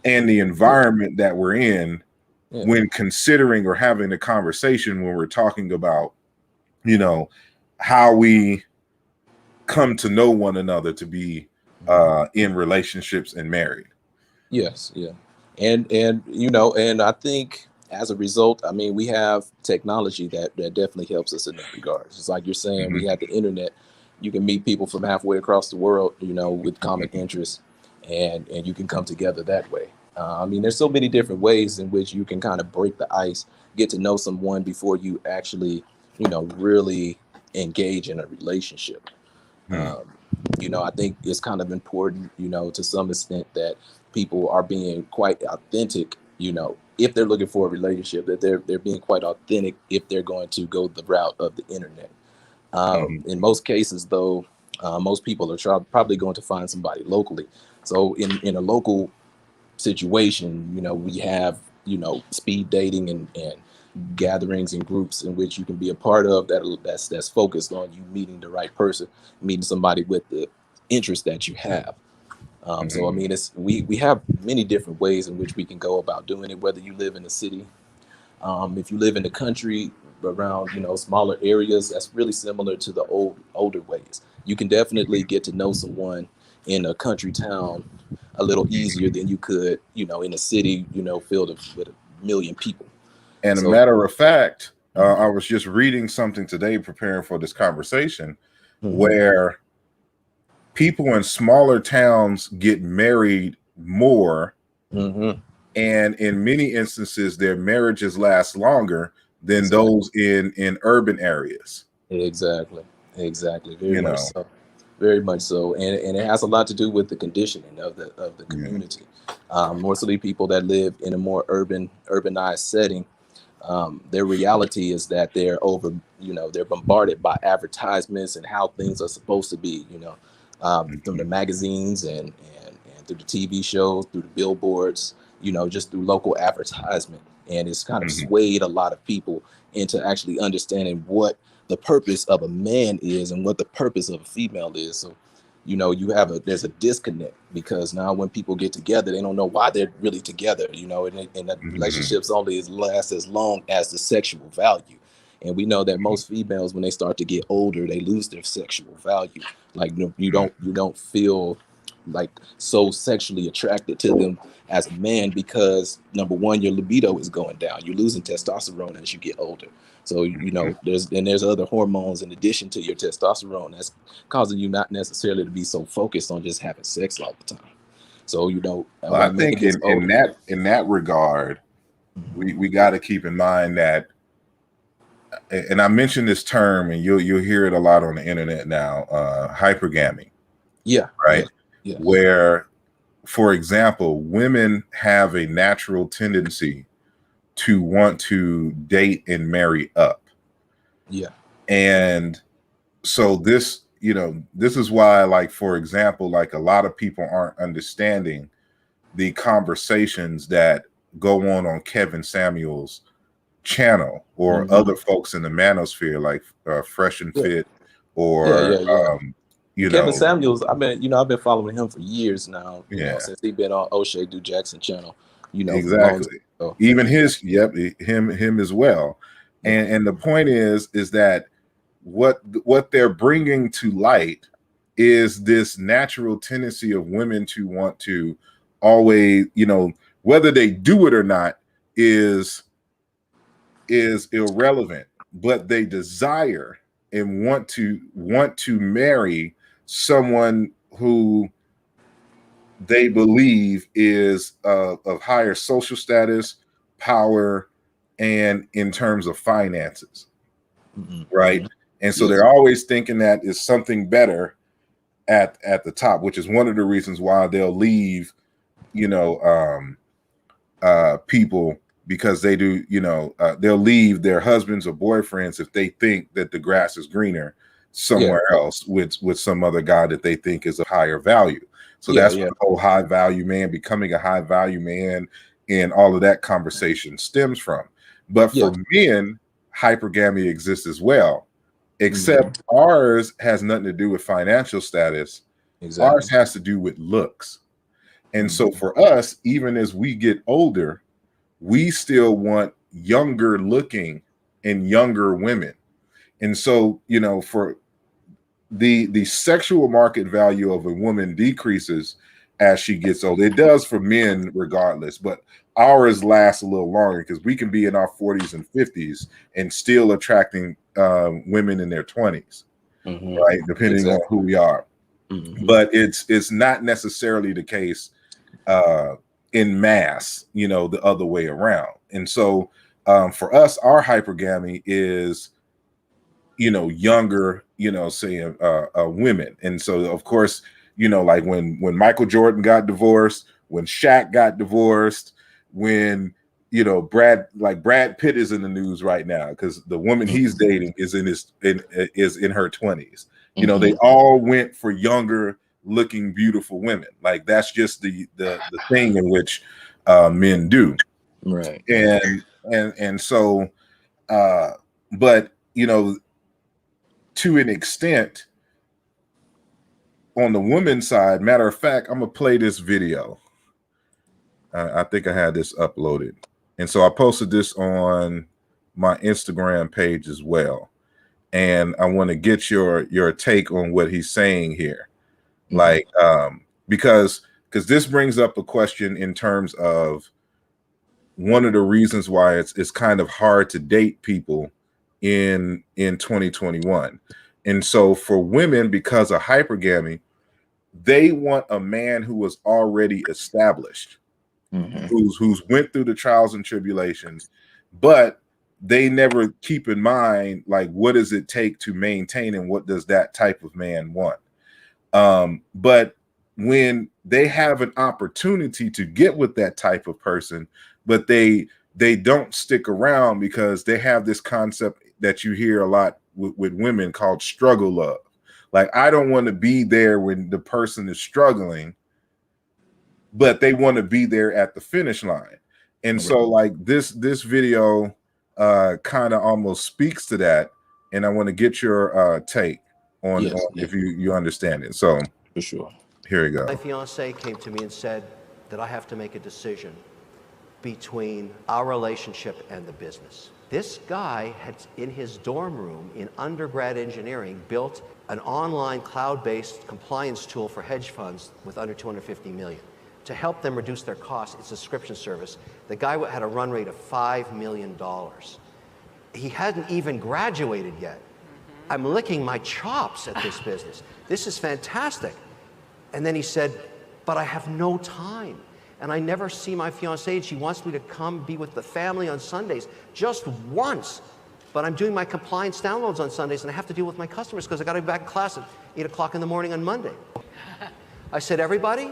and the environment that we're in when considering or having a conversation, when we're talking about, how we come to know one another to be in relationships and married. Yes, yeah. And and I think as a result, I mean, we have technology that definitely helps us in that regard. It's like you're saying, we have the internet. You can meet people from halfway across the world, with common interests, and you can come together that way. I mean, there's so many different ways in which you can kind of break the ice, get to know someone before you actually, really engage in a relationship. I think it's kind of important, to some extent, that people are being quite authentic, if they're looking for a relationship, that they're being quite authentic if they're going to go the route of the internet. In most cases, though, most people are probably going to find somebody locally. So in a local situation, we have, speed dating and gatherings and groups in which you can be a part of that's focused on you meeting the right person, meeting somebody with the interest that you have. So I mean, we have many different ways in which we can go about doing it, whether you live in the city, if you live in the country around, smaller areas. That's really similar to the older ways. You can definitely get to know someone in a country town a little easier than you could, in a city, filled with 1 million people. And a matter of fact, I was just reading something today preparing for this conversation where people in smaller towns get married more. And in many instances, their marriages last longer than those in urban areas. Exactly. Very much so. And it has a lot to do with the conditioning of the community. Mostly people that live in a more urbanized setting, their reality is that they're they're bombarded by advertisements and how things are supposed to be, through the magazines and through the TV shows, through the billboards, just through local advertisement. And it's kind of swayed a lot of people into actually understanding what the purpose of a man is and what the purpose of a female is. So, there's a disconnect, because now when people get together, they don't know why they're really together, and that relationships only last as long as the sexual value. And we know that most females, when they start to get older, they lose their sexual value. Like, you don't feel like so sexually attracted to them as a man, because number one, your libido is going down. You're losing testosterone as you get older. So, there's other hormones in addition to your testosterone that's causing you not necessarily to be so focused on just having sex all the time. So, I think in that regard, we got to keep in mind that and I mentioned this term, and you'll hear it a lot on the internet now, hypergamy. Yeah. Right. Yeah. Where, for example, women have a natural tendency to want to date and marry up. Yeah. And so this, this is why, like, for example, like a lot of people aren't understanding the conversations that go on Kevin Samuel's channel or other folks in the manosphere, like Fresh and Fit, or Kevin Samuels. I've been following him for years now. You know, since he been on O'Shea Do Jackson channel. Exactly. Even him as well. And the point is that what they're bringing to light is this natural tendency of women to want to always, whether they do it or not is irrelevant, but they desire and want to marry someone who they believe is of higher social status, power, and in terms of finances, right? And so they're always thinking that is something better at the top, which is one of the reasons why they'll leave, people, because they do, they'll leave their husbands or boyfriends if they think that the grass is greener somewhere else with some other guy that they think is of higher value. So that's what the whole high value man, becoming a high value man, and all of that conversation stems from. But for men, hypergamy exists as well, except ours has nothing to do with financial status. Ours has to do with looks. And so for us, even as we get older, we still want younger looking and younger women. And so, for the sexual market value of a woman decreases as she gets old. It does for men regardless, but ours lasts a little longer because we can be in our 40s and 50s and still attracting women in their 20s, right? Depending on who we are. But it's not necessarily the case in mass, the other way around. And so for us, our hypergamy is, younger, say women. And so of course, like when Michael Jordan got divorced, when Shaq got divorced, when Brad Pitt is in the news right now because the woman he's dating is in her 20s. They all went for younger looking, beautiful women. Like that's just the thing in which men do. Right. And so but to an extent, on the women's side, matter of fact, I'm gonna play this video. I think I had this uploaded, and so I posted this on my Instagram page as well. And I want to get your take on what he's saying here, like because this brings up a question in terms of one of the reasons why it's kind of hard to date people in 2021. And so for women, because of hypergamy, they want a man who was already established, who's went through the trials and tribulations, but they never keep in mind, like, what does it take to maintain and what does that type of man want? But when they have an opportunity to get with that type of person, but they don't stick around because they have this concept that you hear a lot with women called struggle love. Like, I don't want to be there when the person is struggling, but they want to be there at the finish line. And so like this video kind of almost speaks to that. And I want to get your take on if you understand it. So for sure. Here we go. My fiance came to me and said that I have to make a decision between our relationship and the business. This guy had, in his dorm room in undergrad engineering, built an online cloud-based compliance tool for hedge funds with under 250 million to help them reduce their costs. It's a subscription service. The guy had a run rate of $5 million. He hadn't even graduated yet. I'm licking my chops at this business. This is fantastic. And then he said, but I have no time. And I never see my fiancée, and she wants me to come be with the family on Sundays just once. but I'm doing my compliance downloads on Sundays, and I have to deal with my customers because I got to be back in class at 8 o'clock in the morning on Monday. I said, everybody,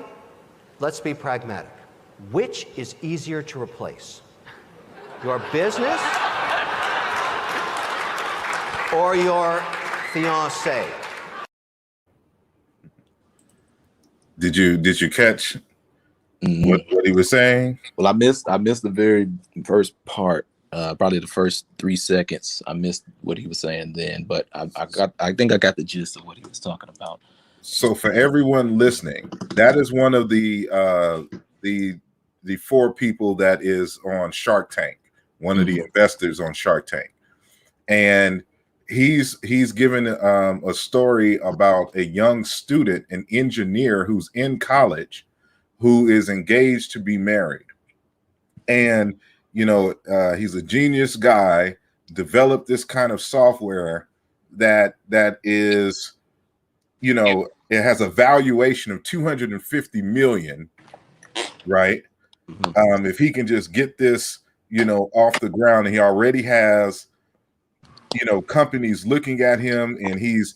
let's be pragmatic. Which is easier to replace? Your business or your fiancé? Did you catch what he was saying? Well, I missed the very first part, probably the first 3 seconds. I missed what he was saying then, but I think I got the gist of what he was talking about. So for everyone listening, that is one of the 4 people that is on Shark Tank, one of the investors on Shark Tank, and he's given a story about a young student, an engineer who's in college, who is engaged to be married, and he's a genius guy, developed this kind of software that is, it has a valuation of 250 million, right? If he can just get this, off the ground, and he already has, companies looking at him, and he's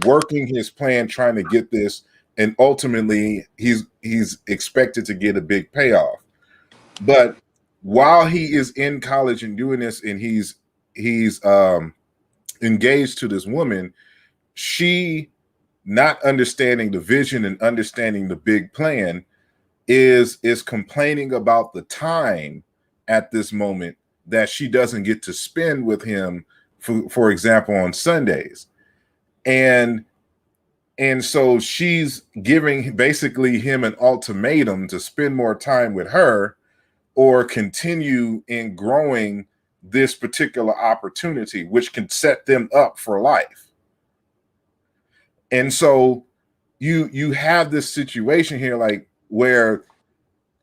working his plan, trying to get this, and ultimately he's expected to get a big payoff. But while he is in college and doing this, and he's engaged to this woman, she, not understanding the vision and understanding the big plan, is complaining about the time at this moment that she doesn't get to spend with him, for example, on Sundays. And so she's giving basically him an ultimatum to spend more time with her or continue in growing this particular opportunity, which can set them up for life. And so you have this situation here, like, where,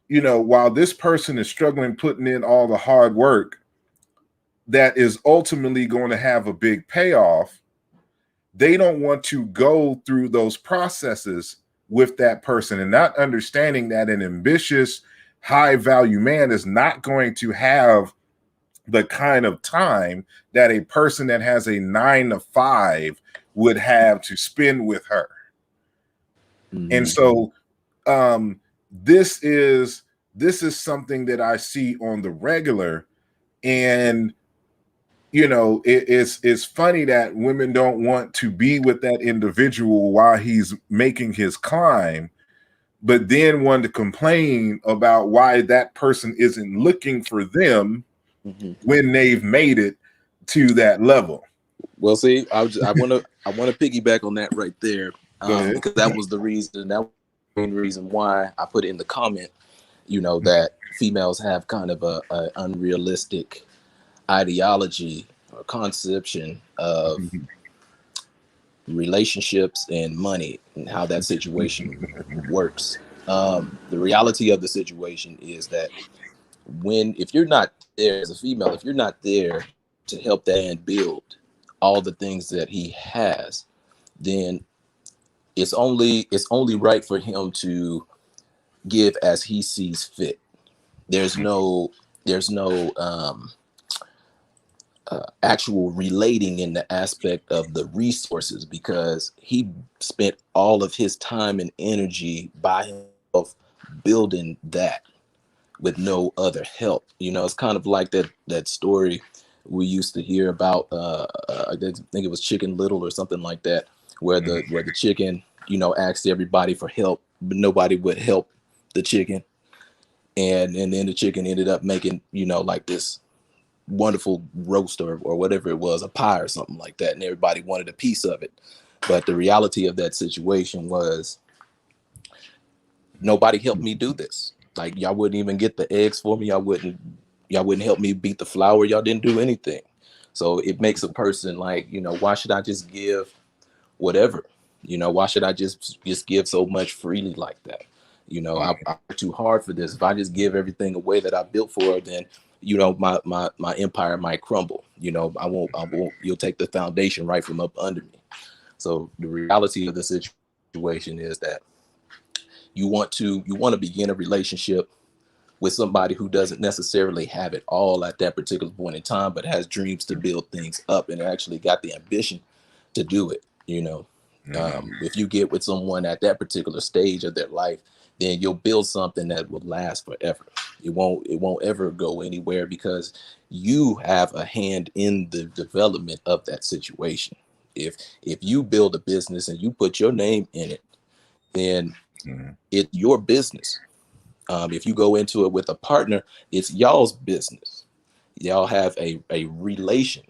while this person is struggling, putting in all the hard work that is ultimately going to have a big payoff, they don't want to go through those processes with that person, and not understanding that an ambitious, high value man is not going to have the kind of time that a person that has a 9-to-5 would have to spend with her. And so this is something that I see on the regular, and it's funny that women don't want to be with that individual while he's making his climb, but then want to complain about why that person isn't looking for them when they've made it to that level. Well, see, I want to piggyback on that right there, because that was the reason. That was the main reason why I put in the comment, that females have kind of a unrealistic ideology or conception of relationships and money and how that situation works. The reality of the situation is that if you're not there as a female, if you're not there to help that man build all the things that he has, then it's only right for him to give as he sees fit. There's no actual relating in the aspect of the resources, because he spent all of his time and energy by himself building that with no other help. It's kind of like that story we used to hear about, I think it was Chicken Little or something like that, where the chicken, asked everybody for help, but nobody would help the chicken. And then the chicken ended up making, like this wonderful roast or whatever it was, a pie or something like that, and everybody wanted a piece of it. But the reality of that situation was, nobody helped me do this. Like, y'all wouldn't even get the eggs for me. Y'all wouldn't help me beat the flour. Y'all didn't do anything. So it makes a person like, why should I just give whatever? Why should I just give so much freely like that? I work too hard for this. If I just give everything away that I built for, then my empire might crumble. I won't. You'll take the foundation right from up under me. So the reality of the situation is that you want to begin a relationship with somebody who doesn't necessarily have it all at that particular point in time, but has dreams to build things up and actually got the ambition to do it. If you get with someone at that particular stage of their life, then you'll build something that will last forever. It won't ever go anywhere because you have a hand in the development of that situation. If you build a business and you put your name in it, then it's your business. If you go into it with a partner, it's y'all's business. Y'all have a relation.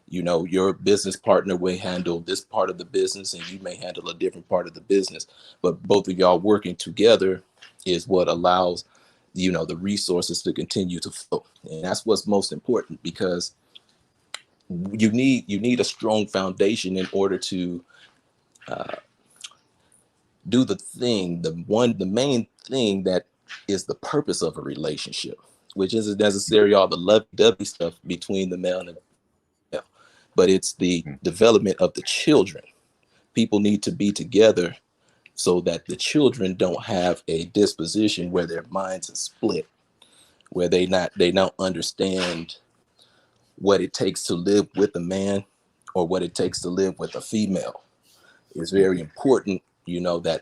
Your business partner will handle this part of the business and you may handle a different part of the business, but both of y'all working together is what allows, the resources to continue to flow. And that's what's most important, because you need a strong foundation in order to do the main thing that is the purpose of a relationship, which isn't necessarily all the lovey-dovey stuff between the male and the female, but it's the development of the children. People need to be together so that the children don't have a disposition where their minds are split, where they don't understand what it takes to live with a man or what it takes to live with a female. It's very important, that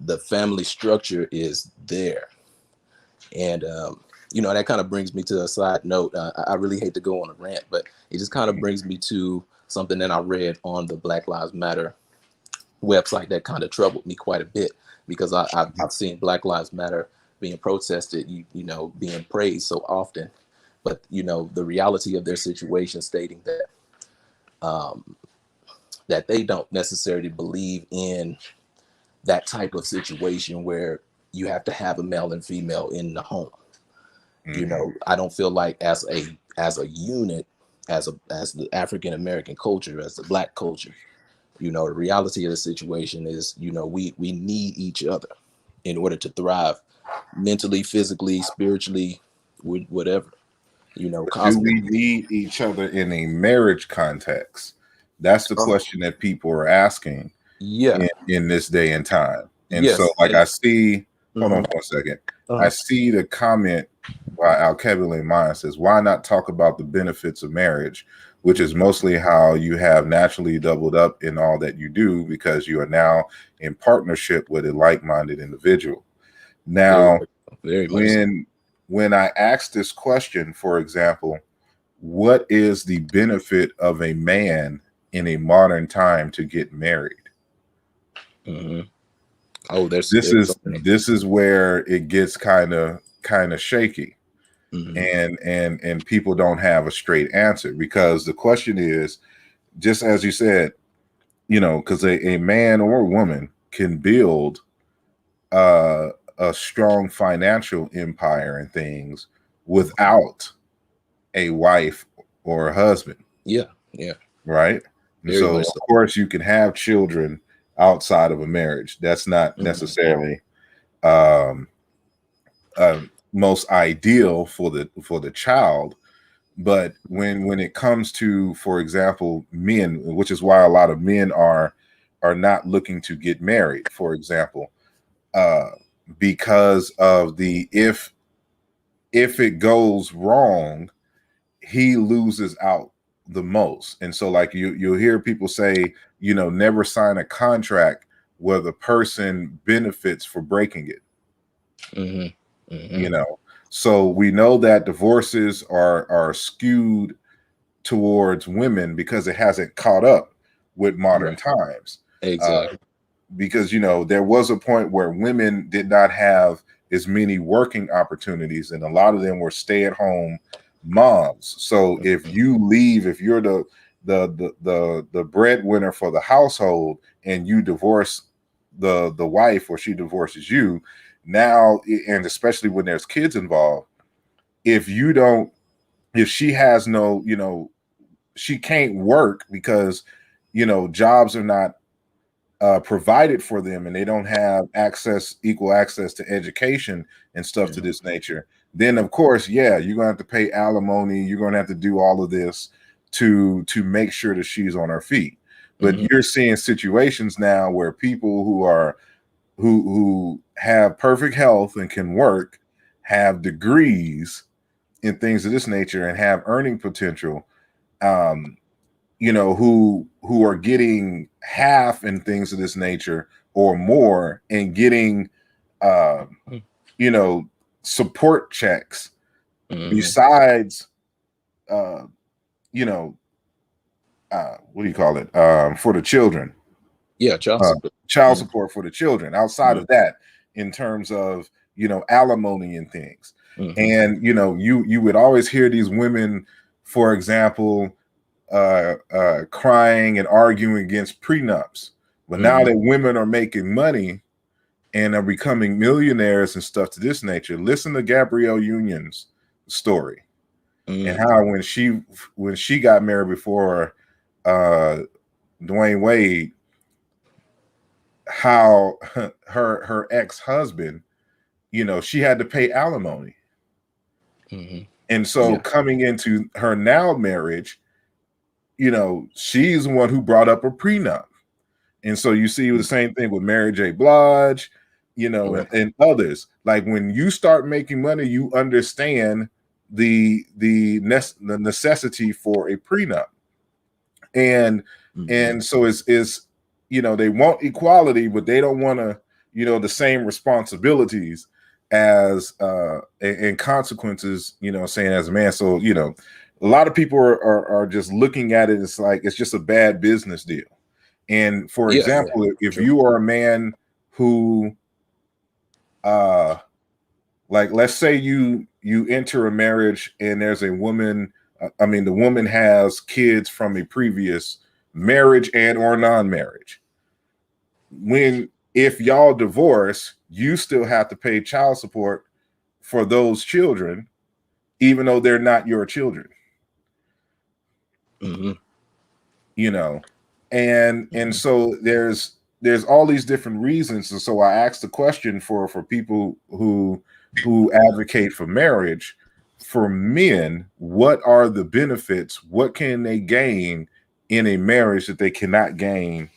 the family structure is there. And, that kind of brings me to a side note. I really hate to go on a rant, but it just kind of brings me to something that I read on the Black Lives Matter website that kind of troubled me quite a bit, because I've seen Black Lives Matter being protested, being praised so often. But, the reality of their situation stating that that they don't necessarily believe in that type of situation where you have to have a male and female in the home. I don't feel like as a unit, as the African American culture, as the Black culture, the reality of the situation is, we need each other in order to thrive mentally, physically, spiritually, whatever. Do we need each other in a marriage context? That's the question that people are asking. Yeah. In this day and time. And yes, so I see, hold on for a second. I see the comment by Alkebile Mine says, why not talk about the benefits of marriage, which is mostly how you have naturally doubled up in all that you do because you are now in partnership with a like-minded individual. Now, when I ask this question, for example, what is the benefit of a man in a modern time to get married? Oh, this is where it gets kind of shaky, and people don't have a straight answer, because the question is, just as you said, because a man or a woman can build a strong financial empire and things without a wife or a husband. Yeah, right. And so of course you can have children outside of a marriage. That's not necessarily most ideal for the child, but when it comes to, for example, men, which is why a lot of men are not looking to get married, for example, because of the if it goes wrong, he loses out the most. And so like you'll hear people say, never sign a contract where the person benefits for breaking it. So we know that divorces are skewed towards women because it hasn't caught up with modern times. Exactly. Because there was a point where women did not have as many working opportunities, and a lot of them were stay-at-home moms. So if you leave, if you're the breadwinner for the household and you divorce the wife, or she divorces you now, and especially when there's kids involved, if she has no, she can't work because jobs are not provided for them, and they don't have equal access to education and stuff to this nature, then of course, you're gonna have to pay alimony. You're gonna have to do all of this to make sure that she's on her feet. But you're seeing situations now where people who have perfect health and can work, have degrees in things of this nature and have earning potential, who are getting half in things of this nature or more and getting, support checks besides, what do you call it? For the children. Yeah, child support for the children. Outside of that, in terms of, alimony and things. And, you would always hear these women, for example, crying and arguing against prenups. But now that women are making money and are becoming millionaires and stuff to this nature, listen to Gabrielle Union's story and how when she got married before Dwayne Wade, how her ex-husband, she had to pay alimony. And so coming into her now marriage, she's the one who brought up a prenup. And so you see the same thing with Mary J. Blige, and others. Like when you start making money, you understand the necessity for a prenup. And so it's they want equality, but they don't want to, the same responsibilities as and consequences, saying as a man. So, a lot of people are just looking at it. It's like, it's just a bad business deal. And for example, if you are a man who, like, let's say you enter a marriage and there's a woman, the woman has kids from a previous marriage and or non-marriage. If y'all divorce, you still have to pay child support for those children, even though they're not your children. And so there's all these different reasons. And so I asked the question for people who advocate for marriage. For men, what are the benefits? What can they gain in a marriage that they cannot gain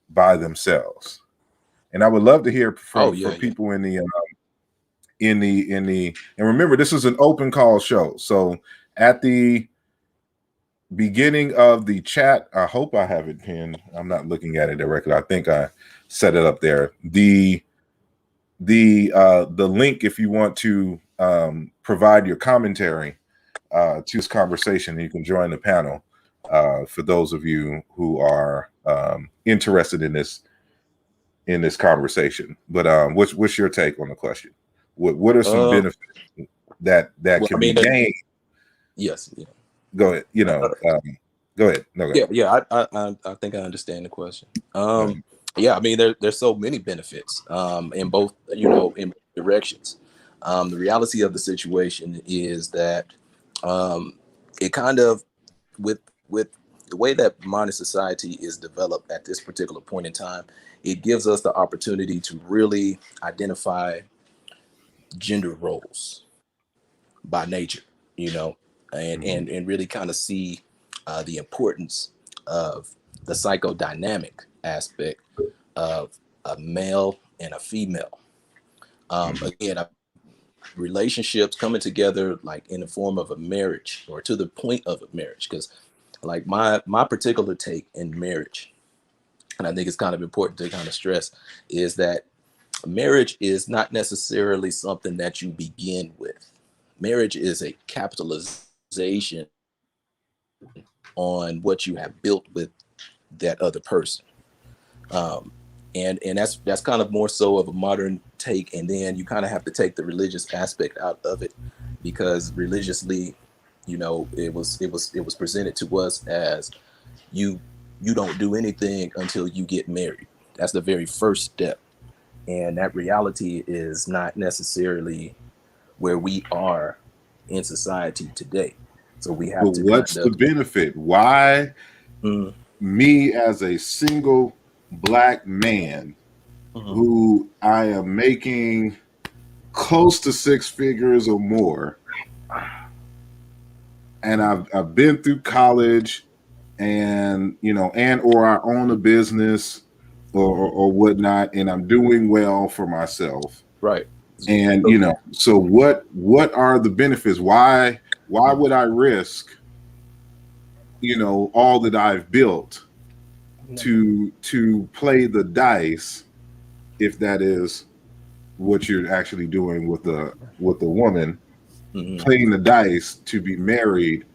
by themselves? And I would love to hear from people in the and remember, this is an open call show. So at the beginning of the chat, I hope I have it pinned. I'm not looking at it directly. I think I set it up there. The link, if you want to provide your commentary to this conversation, you can join the panel for those of you who are interested in this conversation. But what's your take on the question? What are some benefits that can be gained? Yes. Yeah. Go ahead. Go ahead. No, go ahead. Yeah. I think I understand the question. There's so many benefits in both, in directions. The reality of the situation is that it kind of, with the way that modern society is developed at this particular point in time, it gives us the opportunity to really identify gender roles by nature, and really kind of see the importance of the psychodynamic aspect of a male and a female. Again, relationships coming together like in the form of a marriage or to the point of a marriage, because like my particular take in marriage, and I think it's kind of important to kind of stress, is that marriage is not necessarily something that you begin with. Marriage is a capitalization on what you have built with that other person. And that's kind of more so of a modern take. And then you kind of have to take the religious aspect out of it, because religiously, it was presented to us as you don't do anything until you get married. That's the very first step. And that reality is not necessarily where we are in society today. So we have to. What's the benefit? Why me as a single Black man who I am making close to six figures or more, and I've been through college, and or I own a business or whatnot, and I'm doing well for myself. Right. And so what are the benefits? Why would I risk all that I've built to play the dice, if that is what you're actually doing with a woman, playing the dice to be married,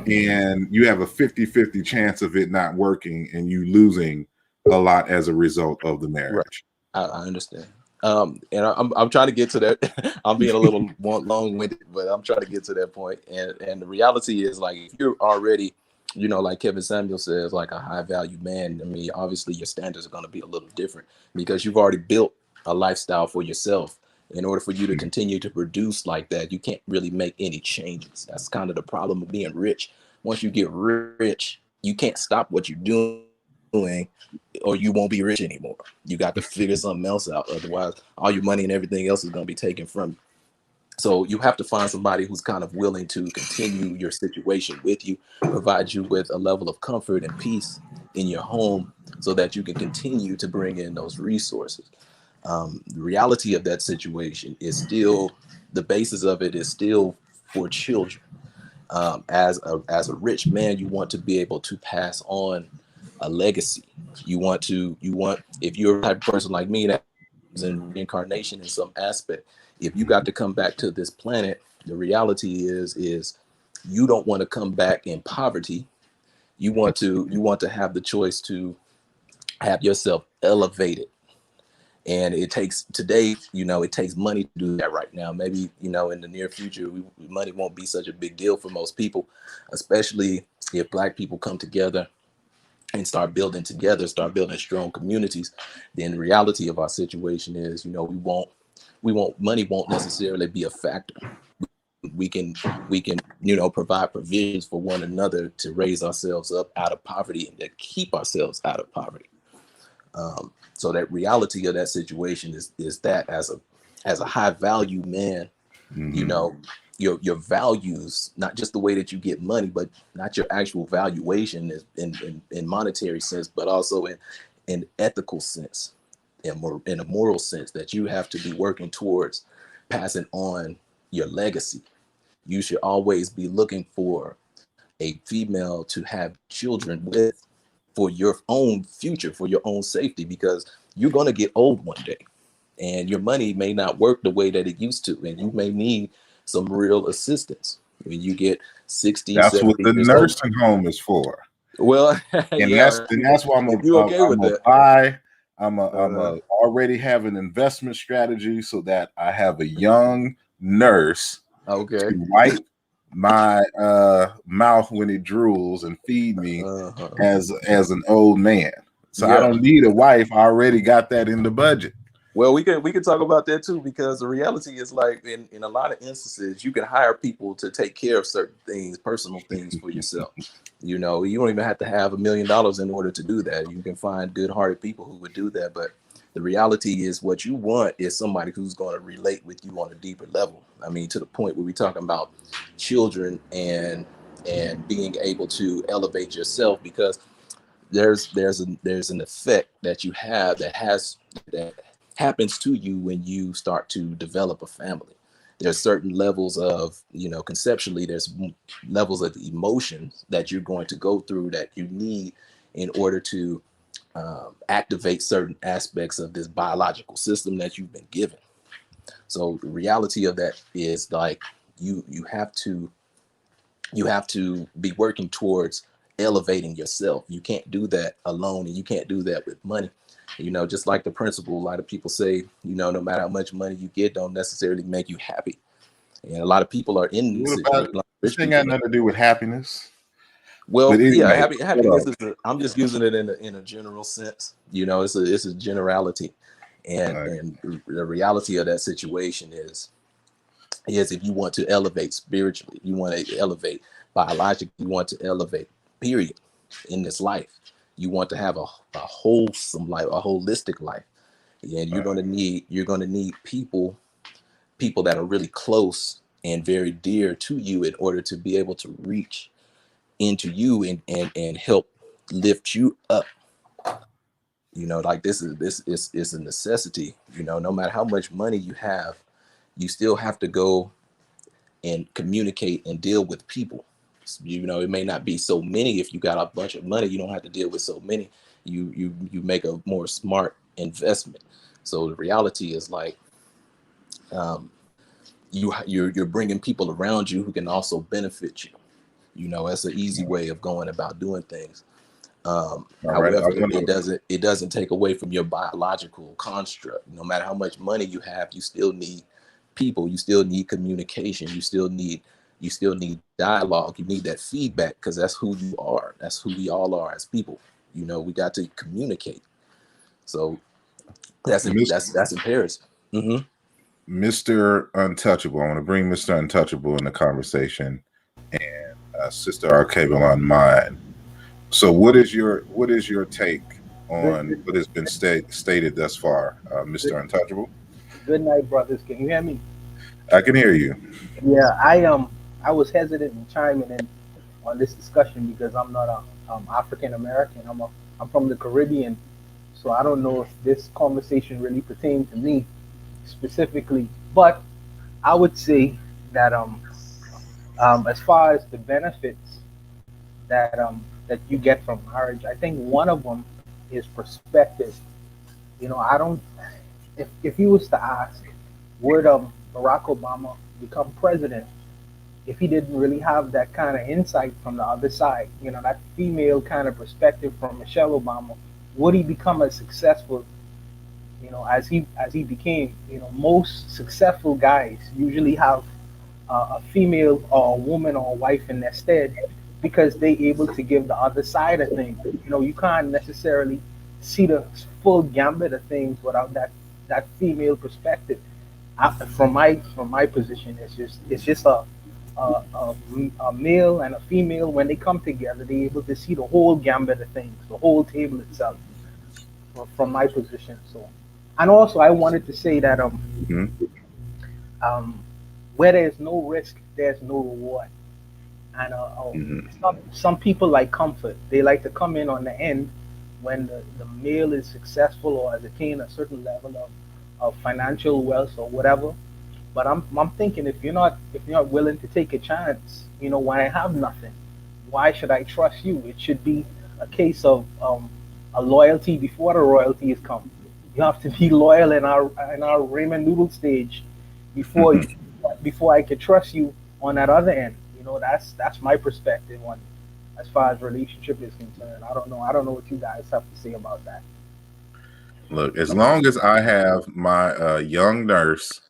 and you have a 50-50 chance of it not working and you losing a lot as a result of the marriage. Right. I understand. And I'm trying to get to that. I'm being a little long-winded, but I'm trying to get to that point. And the reality is, like, if you're already, like Kevin Samuel says, like a high-value man, I mean, obviously your standards are going to be a little different because you've already built a lifestyle for yourself. In order for you to continue to produce like that, you can't really make any changes. That's kind of the problem of being rich. Once you get rich, you can't stop what you're doing, or you won't be rich anymore. You got to figure something else out. Otherwise, all your money and everything else is going to be taken from you. So you have to find somebody who's kind of willing to continue your situation with you, provide you with a level of comfort and peace in your home so that you can continue to bring in those resources. The reality of that situation is still, the basis of it is still for children. As a rich man, you want to be able to pass on a legacy. You want, if you're a type of person like me that is in reincarnation in some aspect, if you got to come back to this planet, the reality is you don't want to come back in poverty. You want to have the choice to have yourself elevated. And it takes today, it takes money to do that right now. Maybe, in the near future, money won't be such a big deal for most people, especially if Black people come together and start building strong communities. Then the reality of our situation is, money won't necessarily be a factor. We can, provide provisions for one another to raise ourselves up out of poverty and to keep ourselves out of poverty. So that reality of that situation is that as a high value man, your values, not just the way that you get money, but not your actual valuation is in monetary sense, but also in ethical sense, in a moral sense, that you have to be working towards passing on your legacy. You should always be looking for a female to have children with, for your own future, for your own safety, because you're going to get old one day and your money may not work the way that it used to. And you may need some real assistance when you get 60. That's what the nursing home is for. Well, and that's why I'm already have an investment strategy so that I have a young nurse to wipe my mouth when it drools and feed me as an old man. So I don't need a wife. I already got that in the budget. Well, we can talk about that too, because the reality is, like, in a lot of instances, you can hire people to take care of certain things, personal things for yourself. You don't even have to have $1 million in order to do that. You can find good-hearted people who would do that. But the reality is, what you want is somebody who's going to relate with you on a deeper level. I mean, to the point where we're talking about children and being able to elevate yourself, because there's an effect that you have that happens to you when you start to develop a family. There's certain levels of, conceptually, there's levels of emotions that you're going to go through that you need in order to activate certain aspects of this biological system that you've been given. So the reality of that is, like, you have to be working towards elevating yourself. You can't do that alone, and you can't do that with money. Just like the principle, a lot of people say, no matter how much money you get, don't necessarily make you happy. And a lot of people are in this situation. This thing got nothing to do with happiness. Well, anyway, happiness is I'm just using it in a general sense. It's a generality. And the reality of that situation is if you want to elevate spiritually, you want to elevate biologically, you want to elevate, period, in this life. You want to have a wholesome life, a holistic life. And you're going to need people that are really close and very dear to you in order to be able to reach into you and help lift you up. Like this is a necessity. No matter how much money you have, you still have to go and communicate and deal with people. You know, it may not be so many. If you got a bunch of money, you don't have to deal with so many. You make a more smart investment. So the reality is like, you're bringing people around you who can also benefit you. You know, that's an easy way of going about doing things. However, it doesn't take away from your biological construct. No matter how much money you have, you still need people. You still need communication. You still need dialogue. You need that feedback, because that's who you are. That's who we all are as people. You know, we got to communicate. So that's imperative. Mm-hmm. Mr. Untouchable. I want to bring Mr. Untouchable in the conversation, and Sister Arcable on mine. So what is your take on what has been stated thus far, Mr. Untouchable? Good night, brothers. Can you hear me? I can hear you. Yeah, I was hesitant in chiming in on this discussion because I'm not a African American. I'm from the Caribbean, so I don't know if this conversation really pertains to me specifically. But I would say that as far as the benefits that you get from marriage, I think one of them is perspective. You know, I don't. If you was to ask, would Barack Obama become president if he didn't really have that kind of insight from the other side? You know, that female kind of perspective from Michelle Obama. Would he become as successful, you know, as he became? You know, most successful guys usually have a female or a woman or a wife in their stead, because they able to give the other side of things. You know, you can't necessarily see the full gambit of things without that female perspective. From my position, it's just a male and a female. When they come together, they able to see the whole gambit of things, the whole table itself. From my position, so, and also I wanted to say that where there's no risk, there's no reward. And some people like comfort. They like to come in on the end when the male is successful or has attained a certain level of financial wealth or whatever. But I'm thinking, if you're not willing to take a chance, you know, when I have nothing, why should I trust you? It should be a case of a loyalty before the royalty is come. You have to be loyal in our ramen noodle stage before I could trust you on that other end. You know, that's my perspective on as far as relationship is concerned. I don't know what you guys have to say about that. Look, as long as I have my young nurse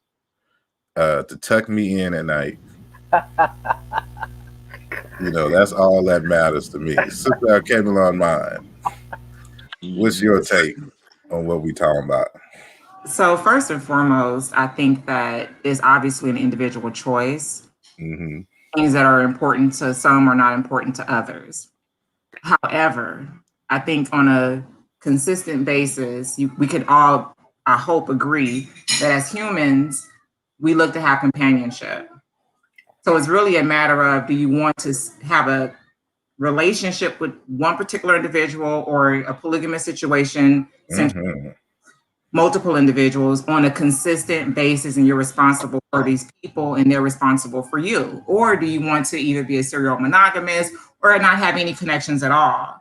to tuck me in at night, you know, that's all that matters to me. Sister came on mine. What's your take on what we talking about? So first and foremost, I think that it's obviously an individual choice. Mm-hmm. Things that are important to some are not important to others. However, I think on a consistent basis, we could all, I hope, agree that as humans, we look to have companionship. So it's really a matter of, do you want to have a relationship with one particular individual or a polygamous situation, multiple individuals on a consistent basis, and you're responsible for these people and they're responsible for you? Or do you want to either be a serial monogamous or not have any connections at all?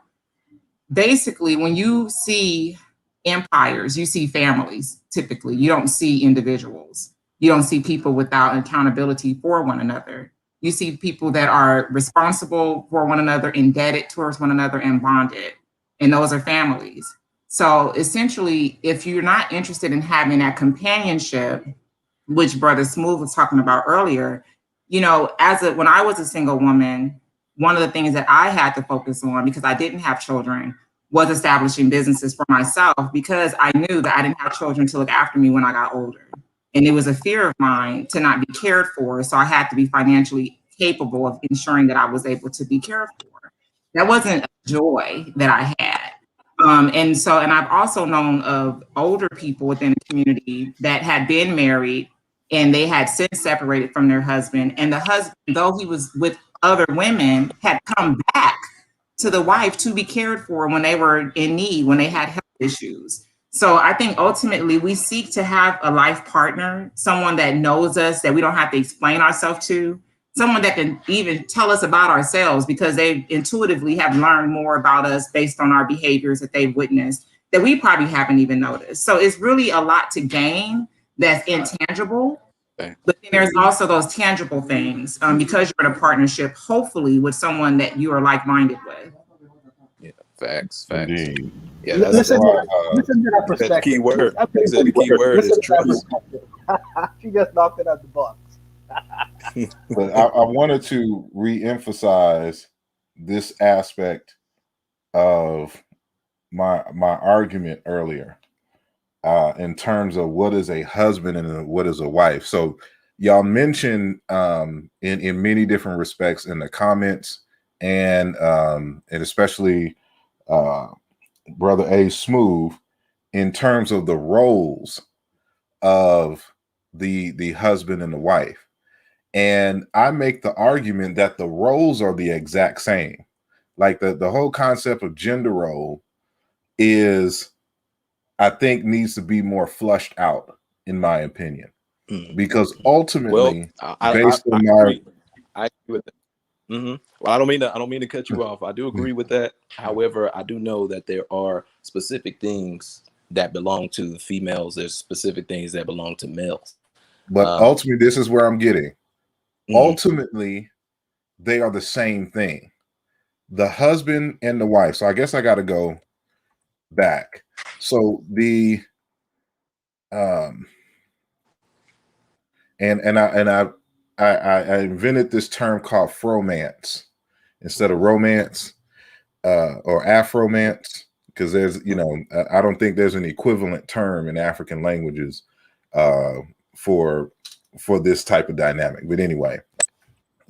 Basically, when you see empires, you see families. Typically, you don't see individuals. You don't see people without accountability for one another. You see people that are responsible for one another, indebted towards one another, and bonded. And those are families. So essentially, if you're not interested in having that companionship, which Brother Smooth was talking about earlier, you know, when I was a single woman, one of the things that I had to focus on, because I didn't have children, was establishing businesses for myself, because I knew that I didn't have children to look after me when I got older. And it was a fear of mine to not be cared for. So I had to be financially capable of ensuring that I was able to be cared for. That wasn't a joy that I had. And I've also known of older people within the community that had been married and they had since separated from their husband. And the husband, though he was with other women, had come back to the wife to be cared for when they were in need, when they had health issues. So I think ultimately we seek to have a life partner, someone that knows us, that we don't have to explain ourselves to, someone that can even tell us about ourselves because they intuitively have learned more about us based on our behaviors that they've witnessed that we probably haven't even noticed. So it's really a lot to gain that's intangible. But then there's also those tangible things because you're in a partnership, hopefully with someone that you are like-minded with. Yeah, facts. Indeed. Yeah, listen to that perspective. The key word. You said the key word is trust. She just knocked it out the box. But I wanted to re-emphasize this aspect of my argument earlier in terms of what is a husband and what is a wife. So y'all mentioned in many different respects in the comments and especially Brother A Smooth in terms of the roles of the husband and the wife. And I make the argument that the roles are the exact same. Like the whole concept of gender role is, I think, needs to be more flushed out, in my opinion. Because ultimately, based on I agree with that. Well, I don't mean to cut you off. I do agree with that. However, I do know that there are specific things that belong to females. There's specific things that belong to males. But ultimately, this is where I'm getting. Ultimately, they are the same thing. The husband and the wife. So I guess I got to go back. So the I invented this term called fromance instead of romance or afromance, because there's, I don't think there's an equivalent term in African languages for this type of dynamic. But anyway,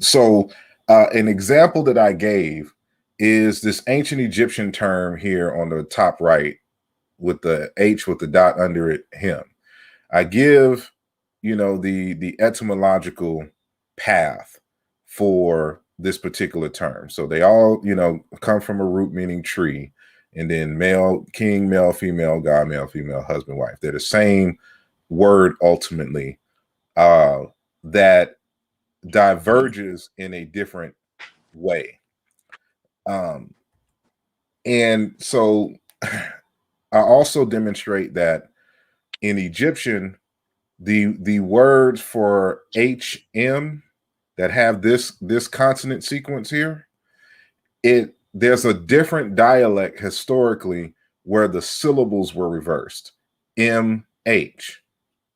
so an example that I gave is this ancient Egyptian term here on the top right with the H with the dot under it, him. I give, the etymological path for this particular term. So they all, come from a root meaning tree, and then male, king, male, female, god, male, female, husband, wife. They're the same word ultimately that diverges in a different way. And so I also demonstrate that in Egyptian, the words for HM that have this consonant sequence here, there's a different dialect historically where the syllables were reversed. MH,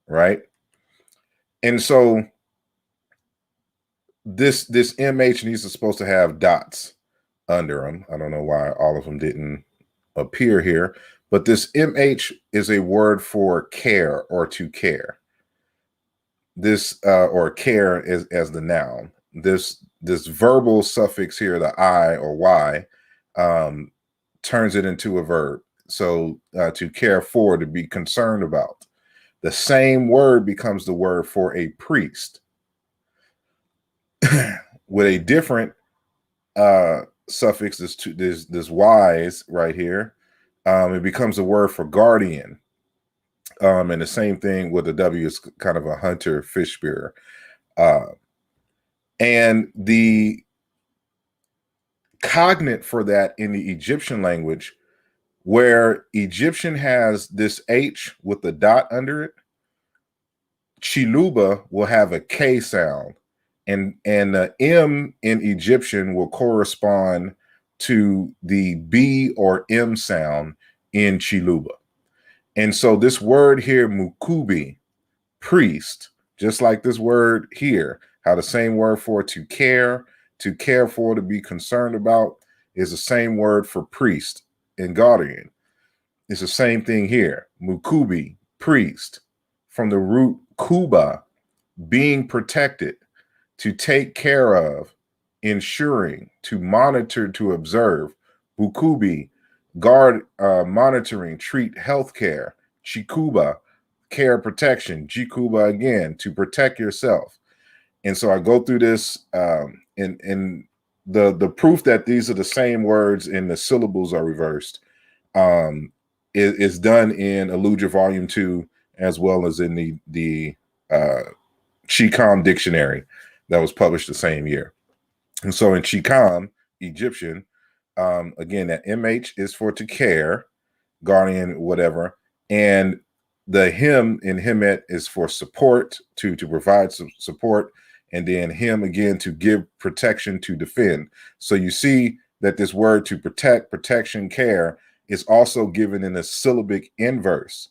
right? And so this MH needs to supposed to have dots under them. I don't know why all of them didn't appear here, but this MH is a word for care or to care. This or care as the noun. This verbal suffix here, the I or Y, turns it into a verb. So to care for, to be concerned about. The same word becomes the word for a priest with a different suffix. This Y's right here. It becomes a word for guardian. And the same thing with the W is kind of a hunter, fish spearer. And the cognate for that in the Egyptian language, where Egyptian has this H with the dot under it, Chiluba will have a K sound, and the M in Egyptian will correspond to the B or M sound in Chiluba. And so this word here, mukubi, priest, just like this word here, how the same word for to care for, to be concerned about, is the same word for priest and guardian. It's the same thing here. Mukubi, priest, from the root kuba, being protected, to take care of, ensuring, to monitor, to observe. Bukubi, guard, monitoring, treat, healthcare. Chikuba, care, protection. Jikuba, again, to protect yourself. And so I go through this, and the proof that these are the same words and the syllables are reversed is done in Aludra Volume 2, as well as in the Chicam Dictionary that was published the same year. And so in Chicam, Egyptian, again, that MH is for to care, guardian, whatever. And the him in Hemet is for support, to provide some support. And then him again to give protection, to defend. So you see that this word to protect, protection, care is also given in a syllabic inverse.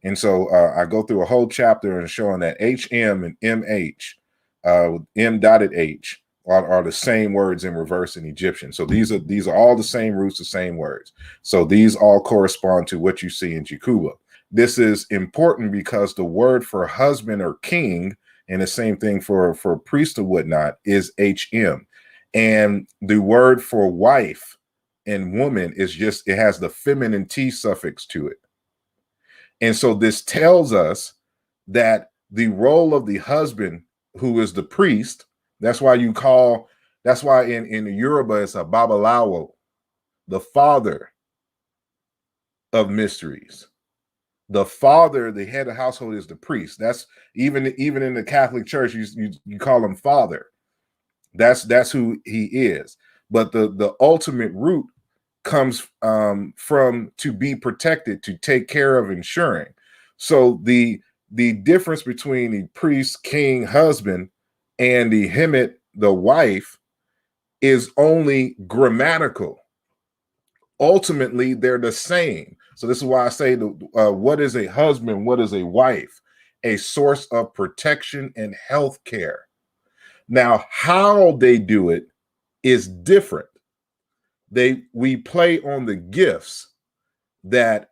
And so I go through a whole chapter and showing that HM and MH, M dotted H, are the same words in reverse in Egyptian. So these are all the same roots, the same words. So these all correspond to what you see in Jakuba. This is important because the word for husband or king, and the same thing for priest or whatnot, is HM. And the word for wife and woman is just, it has the feminine T suffix to it. And so this tells us that the role of the husband, who is the priest, that's why in the Yoruba it's a Babalawo, the father of mysteries. The father, the head of the household, is the priest. That's even in the Catholic Church, you call him father. That's who he is. But the ultimate root comes from to be protected, to take care of, ensuring. So the difference between the priest, king, husband, and the Hemet, the wife, is only grammatical. Ultimately, they're the same. So this is why I say, what is a husband? What is a wife? A source of protection and health care. Now, how they do it is different. We play on the gifts that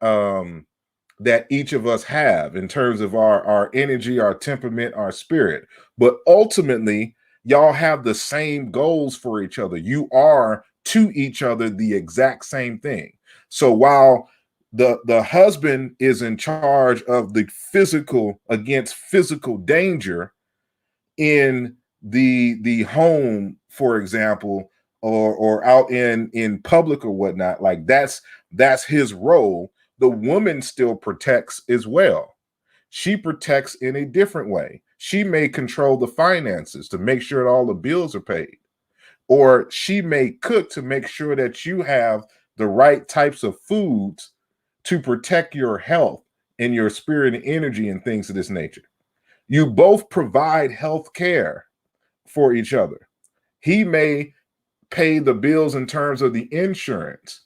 each of us have in terms of our energy, our temperament, our spirit. But ultimately, y'all have the same goals for each other. You are to each other the exact same thing. So while the husband is in charge of the physical against physical danger in the home, for example, or out in public or whatnot, like that's his role. The woman still protects as well. She protects in a different way. She may control the finances to make sure that all the bills are paid, or she may cook to make sure that you have the right types of foods to protect your health and your spirit and energy and things of this nature. You both provide health care for each other. He may pay the bills in terms of the insurance,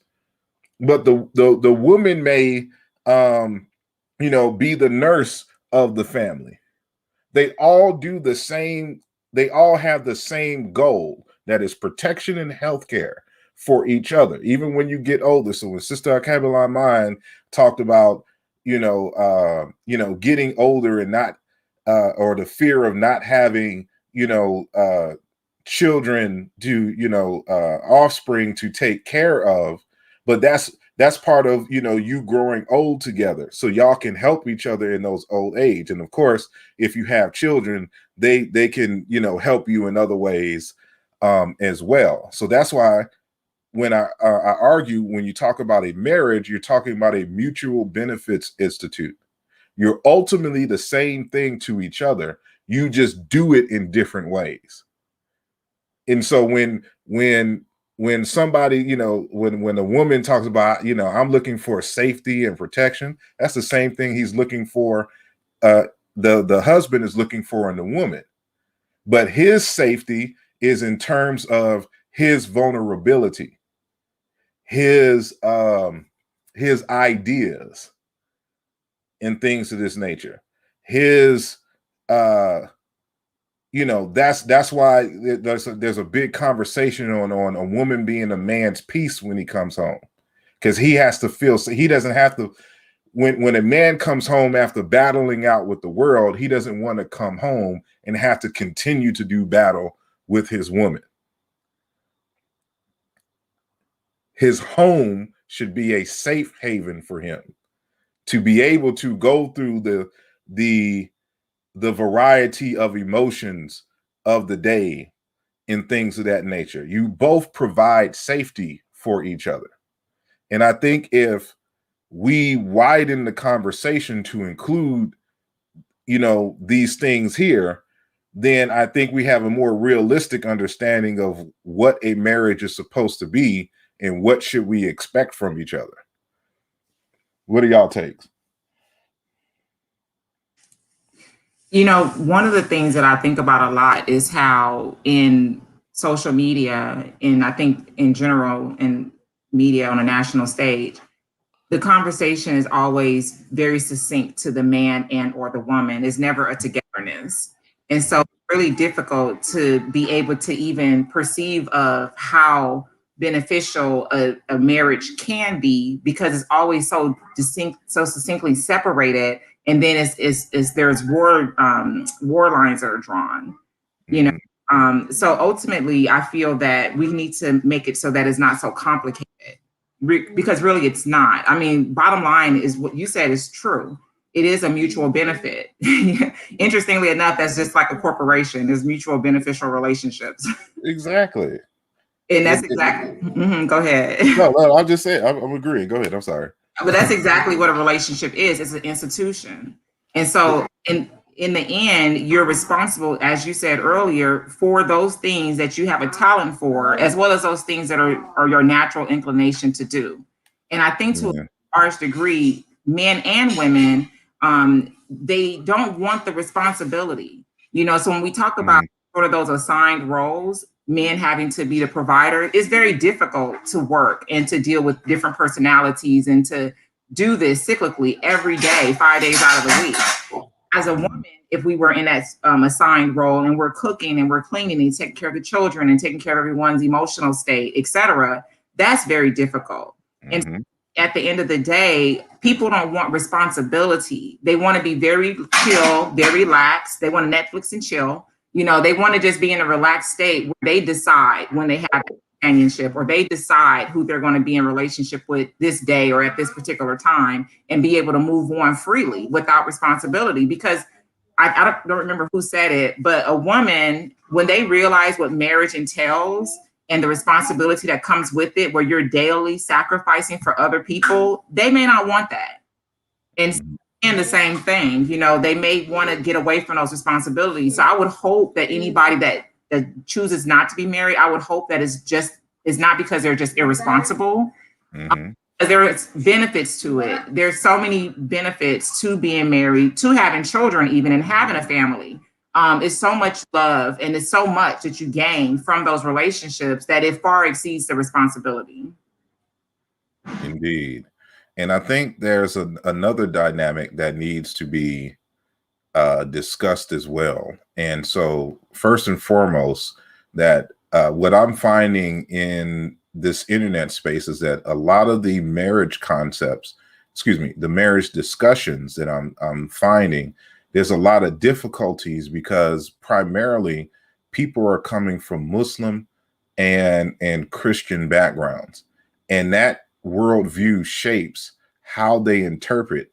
but the woman may be the nurse of the family. They all do the same. They all have the same goal, that is protection and healthcare for each other, even when you get older. So when Sister Kabbalah Mine talked about, getting older and not, or the fear of not having, children to, offspring to take care of, but that's part of, you growing old together. So y'all can help each other in those old age. And of course, if you have children, they can, help you in other ways as well. So that's why when I argue, when you talk about a marriage, you're talking about a mutual benefits institute. You're ultimately the same thing to each other. You just do it in different ways. And so when somebody, when a woman talks about, I'm looking for safety and protection, that's the same thing he's looking for. The husband is looking for in the woman, but his safety is in terms of his vulnerability, his ideas and things of this nature. His, that's why there's a big conversation on a woman being a man's peace when he comes home, because he has to feel, so he doesn't have to, when a man comes home after battling out with the world, he doesn't want to come home and have to continue to do battle with his woman. His home should be a safe haven for him to be able to go through the variety of emotions of the day and things of that nature. You both provide safety for each other. And I think if we widen the conversation to include, these things here, then I think we have a more realistic understanding of what a marriage is supposed to be and what should we expect from each other. What are y'all takes? One of the things that I think about a lot is how in social media, and I think in general in media on a national stage, the conversation is always very succinct to the man and or the woman. It's never a togetherness. And so it's really difficult to be able to even perceive of how beneficial a marriage can be, because it's always so distinct, so succinctly separated. And then there's war lines that are drawn, so ultimately I feel that we need to make it so that it's not so complicated. Because really it's not. I mean, bottom line is what you said is true. It is a mutual benefit. Interestingly enough, that's just like a corporation. There's mutual beneficial relationships. Exactly. And that's exactly. Go ahead. No, I'll just say I'm agreeing. Go ahead. I'm sorry. But that's exactly what a relationship is. It's an institution. And so in the end, you're responsible, as you said earlier, for those things that you have a talent for, as well as those things that are your natural inclination to do. And I think to a large degree, men and women, they don't want the responsibility. So when we talk about sort of those assigned roles, men having to be the provider, it's very difficult to work and to deal with different personalities and to do this cyclically every day, 5 days out of the week. As a woman, if we were in that assigned role and we're cooking and we're cleaning and taking care of the children and taking care of everyone's emotional state, et cetera, that's very difficult. And at the end of the day, people don't want responsibility. They want to be very chill, very relaxed. They want to Netflix and chill. They want to just be in a relaxed state where they decide when they have companionship, or they decide who they're going to be in relationship with this day or at this particular time, and be able to move on freely without responsibility. Because I don't remember who said it, but a woman, when they realize what marriage entails and the responsibility that comes with it, where you're daily sacrificing for other people, they may not want that. And the same thing, they may want to get away from those responsibilities. So I would hope that anybody that chooses not to be married, I would hope that it's not because they're just irresponsible. There's benefits to it. There's so many benefits to being married, to having children even, and having a family. It's so much love, and it's so much that you gain from those relationships that it far exceeds the responsibility. Indeed. And I think there's another dynamic that needs to be discussed as well. And so first and foremost, that what I'm finding in this internet space is that a lot of the marriage concepts, the marriage discussions that I'm finding, there's a lot of difficulties because primarily people are coming from Muslim and Christian backgrounds, and that worldview shapes how they interpret,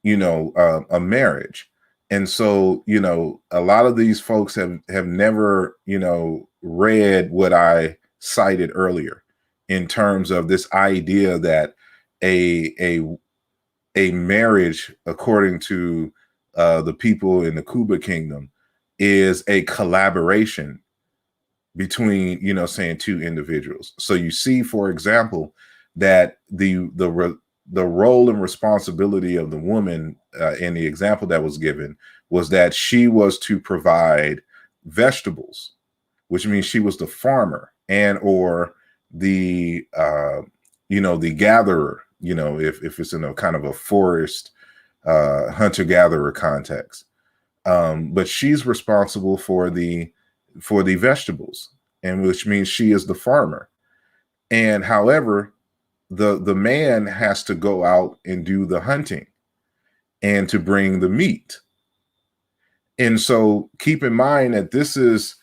a marriage. And so, a lot of these folks have never, read what I cited earlier in terms of this idea that a marriage, according to the people in the Cuba Kingdom, is a collaboration between, two individuals. So you see, for example, that the role and responsibility of the woman in the example that was given was that she was to provide vegetables, which means she was the farmer and or the the gatherer, if it's in a kind of a forest hunter-gatherer context. But she's responsible for the vegetables, and which means she is the farmer. And however, the man has to go out and do the hunting and to bring the meat. And so keep in mind that this is,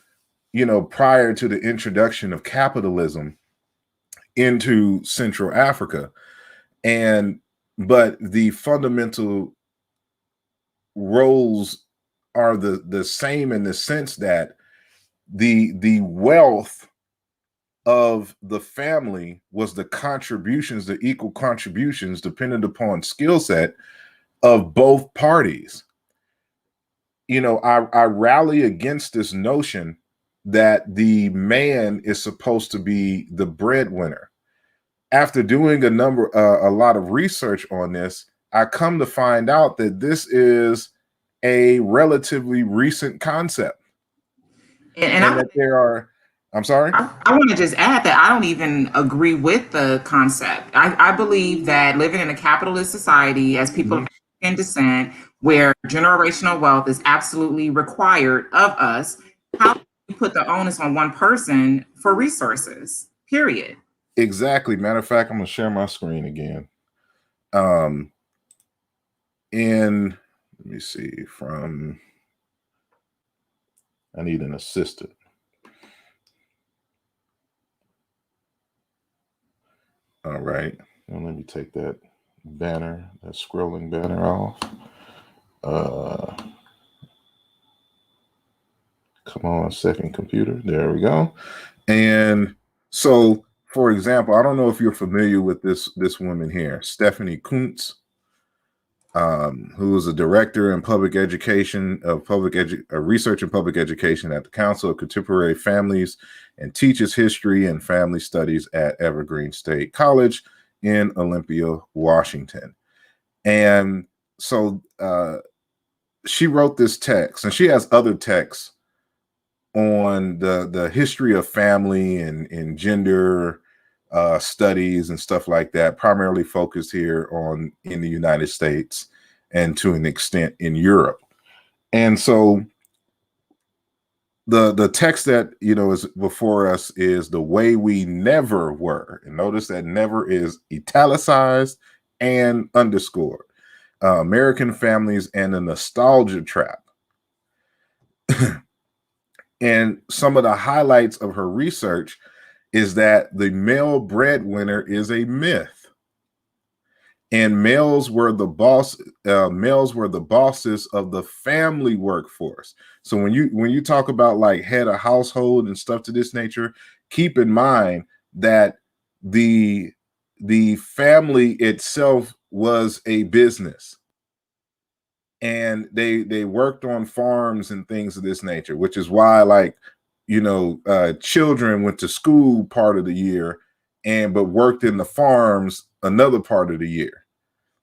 prior to the introduction of capitalism into Central Africa. But the fundamental roles are the same in the sense that the wealth of the family was the contributions, the equal contributions, dependent upon skill set of both parties. You know, I rally against this notion that the man is supposed to be the breadwinner. After doing a lot of research on this, I come to find out that this is a relatively recent concept. And that there are, I'm sorry? I want to just add that I don't even agree with the concept. I believe that living in a capitalist society, as people of African descent, where generational wealth is absolutely required of us, how do you put the onus on one person for resources, period? Exactly. Matter of fact, I'm going to share my screen again. Let me see, I need an assistant. All right. Well, let me take that banner, that scrolling banner off. Come on, second computer. There we go. And so, for example, I don't know if you're familiar with this woman here, Stephanie Kuntz, who is a director in public education of research and public education at the Council of Contemporary Families, and teaches history and family studies at Evergreen State College in Olympia, Washington. And so she wrote this text, and she has other texts on the history of family and gender studies and stuff like that, primarily focused here in the United States and to an extent in Europe. And so the text that, you know, is before us is The Way We Never Were. And notice that never is italicized and underscored. American Families and the Nostalgia Trap. And some of the highlights of her research is that the male breadwinner is a myth, and males were the bosses of the family workforce. So when you talk about like head of household and stuff to this nature, keep in mind that the family itself was a business. And they worked on farms and things of this nature, which is why, like, you know, children went to school part of the year but worked in the farms another part of the year,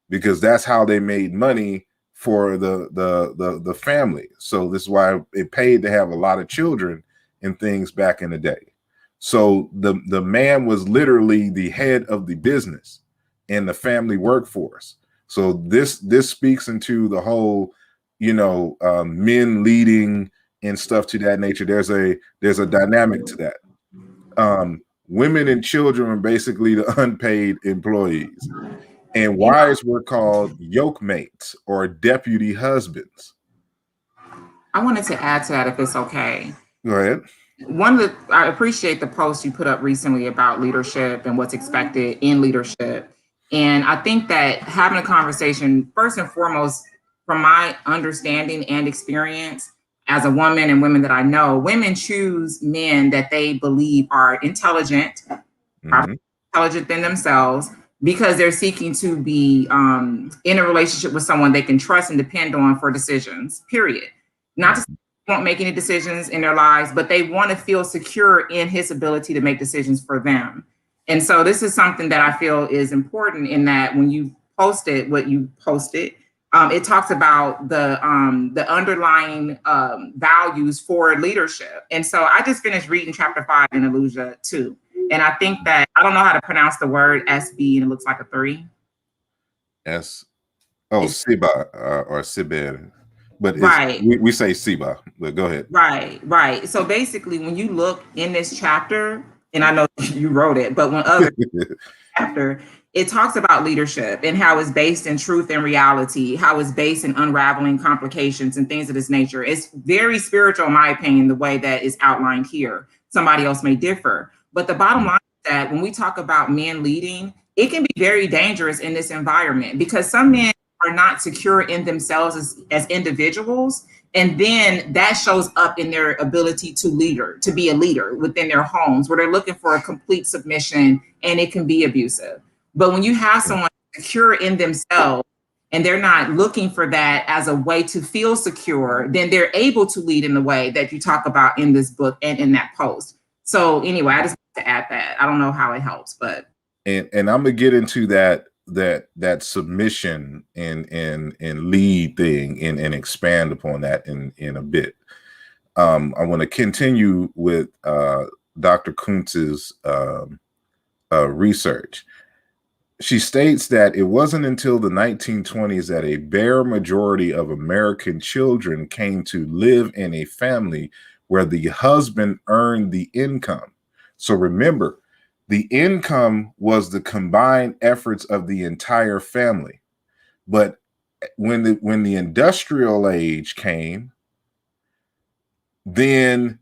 because that's how they made money for the family. So this is why it paid to have a lot of children and things back in the day. So the man was literally the head of the business and the family workforce. So this speaks into the whole, you know, men leading and stuff to that nature. There's a dynamic to that. Women and children are basically the unpaid employees, and wives were called yoke mates or deputy husbands. I wanted to add to that, if it's okay. Go ahead. I appreciate the post you put up recently about leadership and what's expected in leadership. And I think that having a conversation, first and foremost, from my understanding and experience as a woman and women that I know, women choose men that they believe are intelligent, intelligent than themselves, because they're seeking to be in a relationship with someone they can trust and depend on for decisions, period. Not to say they won't make any decisions in their lives, but they want to feel secure in his ability to make decisions for them. And so this is something that I feel is important, in that when you posted what you posted, it talks about the underlying values for leadership. And so I just finished reading chapter 5 in Illusia 2. And I think that, I don't know how to pronounce the word SB, and it looks like a 3. Siba or Sibir. But right. we say Siba, but go ahead. Right. So basically, when you look in this chapter, and I know you wrote it, but when other chapter, it talks about leadership and how it's based in truth and reality, how it's based in unraveling complications and things of this nature. It's very spiritual, in my opinion, the way that is outlined here. Somebody else may differ. But the bottom line is that when we talk about men leading, it can be very dangerous in this environment, because some men are not secure in themselves as individuals. And then that shows up in their ability to be a leader within their homes, where they're looking for a complete submission, and it can be abusive. But when you have someone secure in themselves and they're not looking for that as a way to feel secure, then they're able to lead in the way that you talk about in this book and in that post. So anyway, I just want to add that. I don't know how it helps, but. And I'm gonna get into that submission and lead thing and expand upon that in a bit. I want to continue with Dr. Kuntz's research. She states that it wasn't until the 1920s that a bare majority of American children came to live in a family where the husband earned the income. So remember, the income was the combined efforts of the entire family. But when the industrial age came, then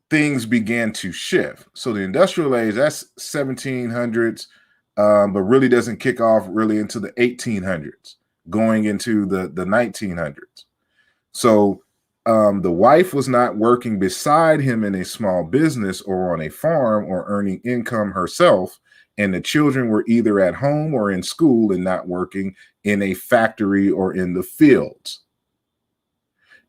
things began to shift. So the industrial age, that's 1700s, but really doesn't kick off really into the 1800s, going into the 1900s. So the wife was not working beside him in a small business or on a farm or earning income herself, and the children were either at home or in school and not working in a factory or in the fields.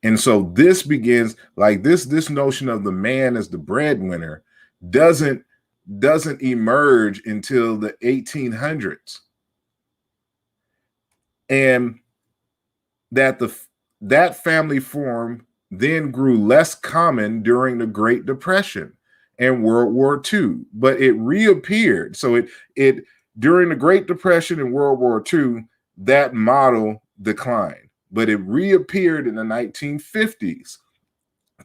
And so this begins like this notion of the man as the breadwinner doesn't emerge until the 1800s, and that family form then grew less common during the Great Depression and World War II, but it reappeared. So it during the Great Depression and World War II, that model declined, but it reappeared in the 1950s,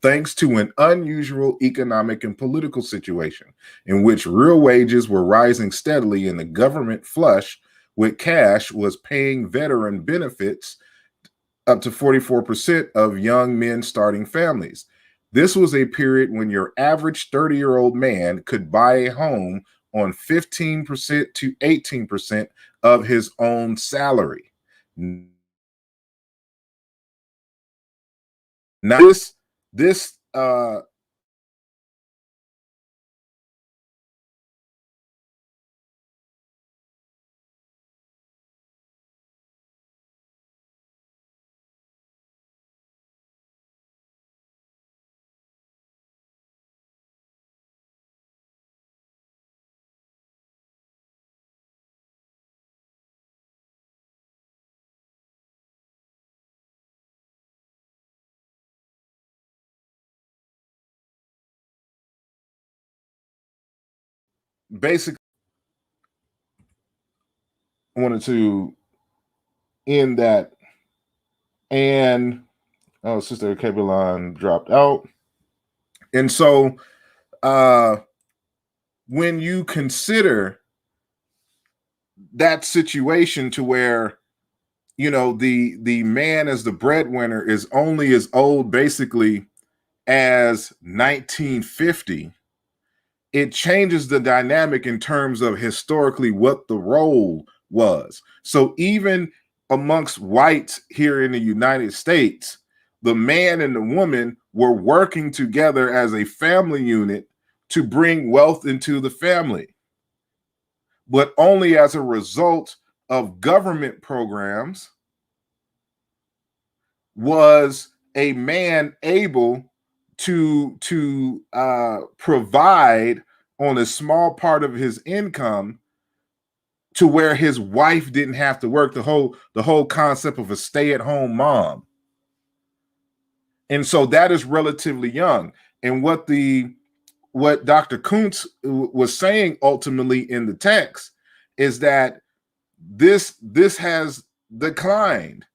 thanks to an unusual economic and political situation in which real wages were rising steadily and the government flush with cash was paying veteran benefits up to 44% of young men starting families. This was a period when your average 30-year-old man could buy a home on 15% to 18% of his own salary. Now, this basically wanted to end that, and Sister Kabelon dropped out. And so when you consider that situation to where, you know, the man as the breadwinner is only as old basically as 1950, it changes the dynamic in terms of historically what the role was. So even amongst whites here in the United States, the man and the woman were working together as a family unit to bring wealth into the family, but only as a result of government programs was a man able to provide on a small part of his income to where his wife didn't have to work, the whole concept of a stay-at-home mom. And so that is relatively young. And what Dr. Kuntz was saying ultimately in the text is that this has declined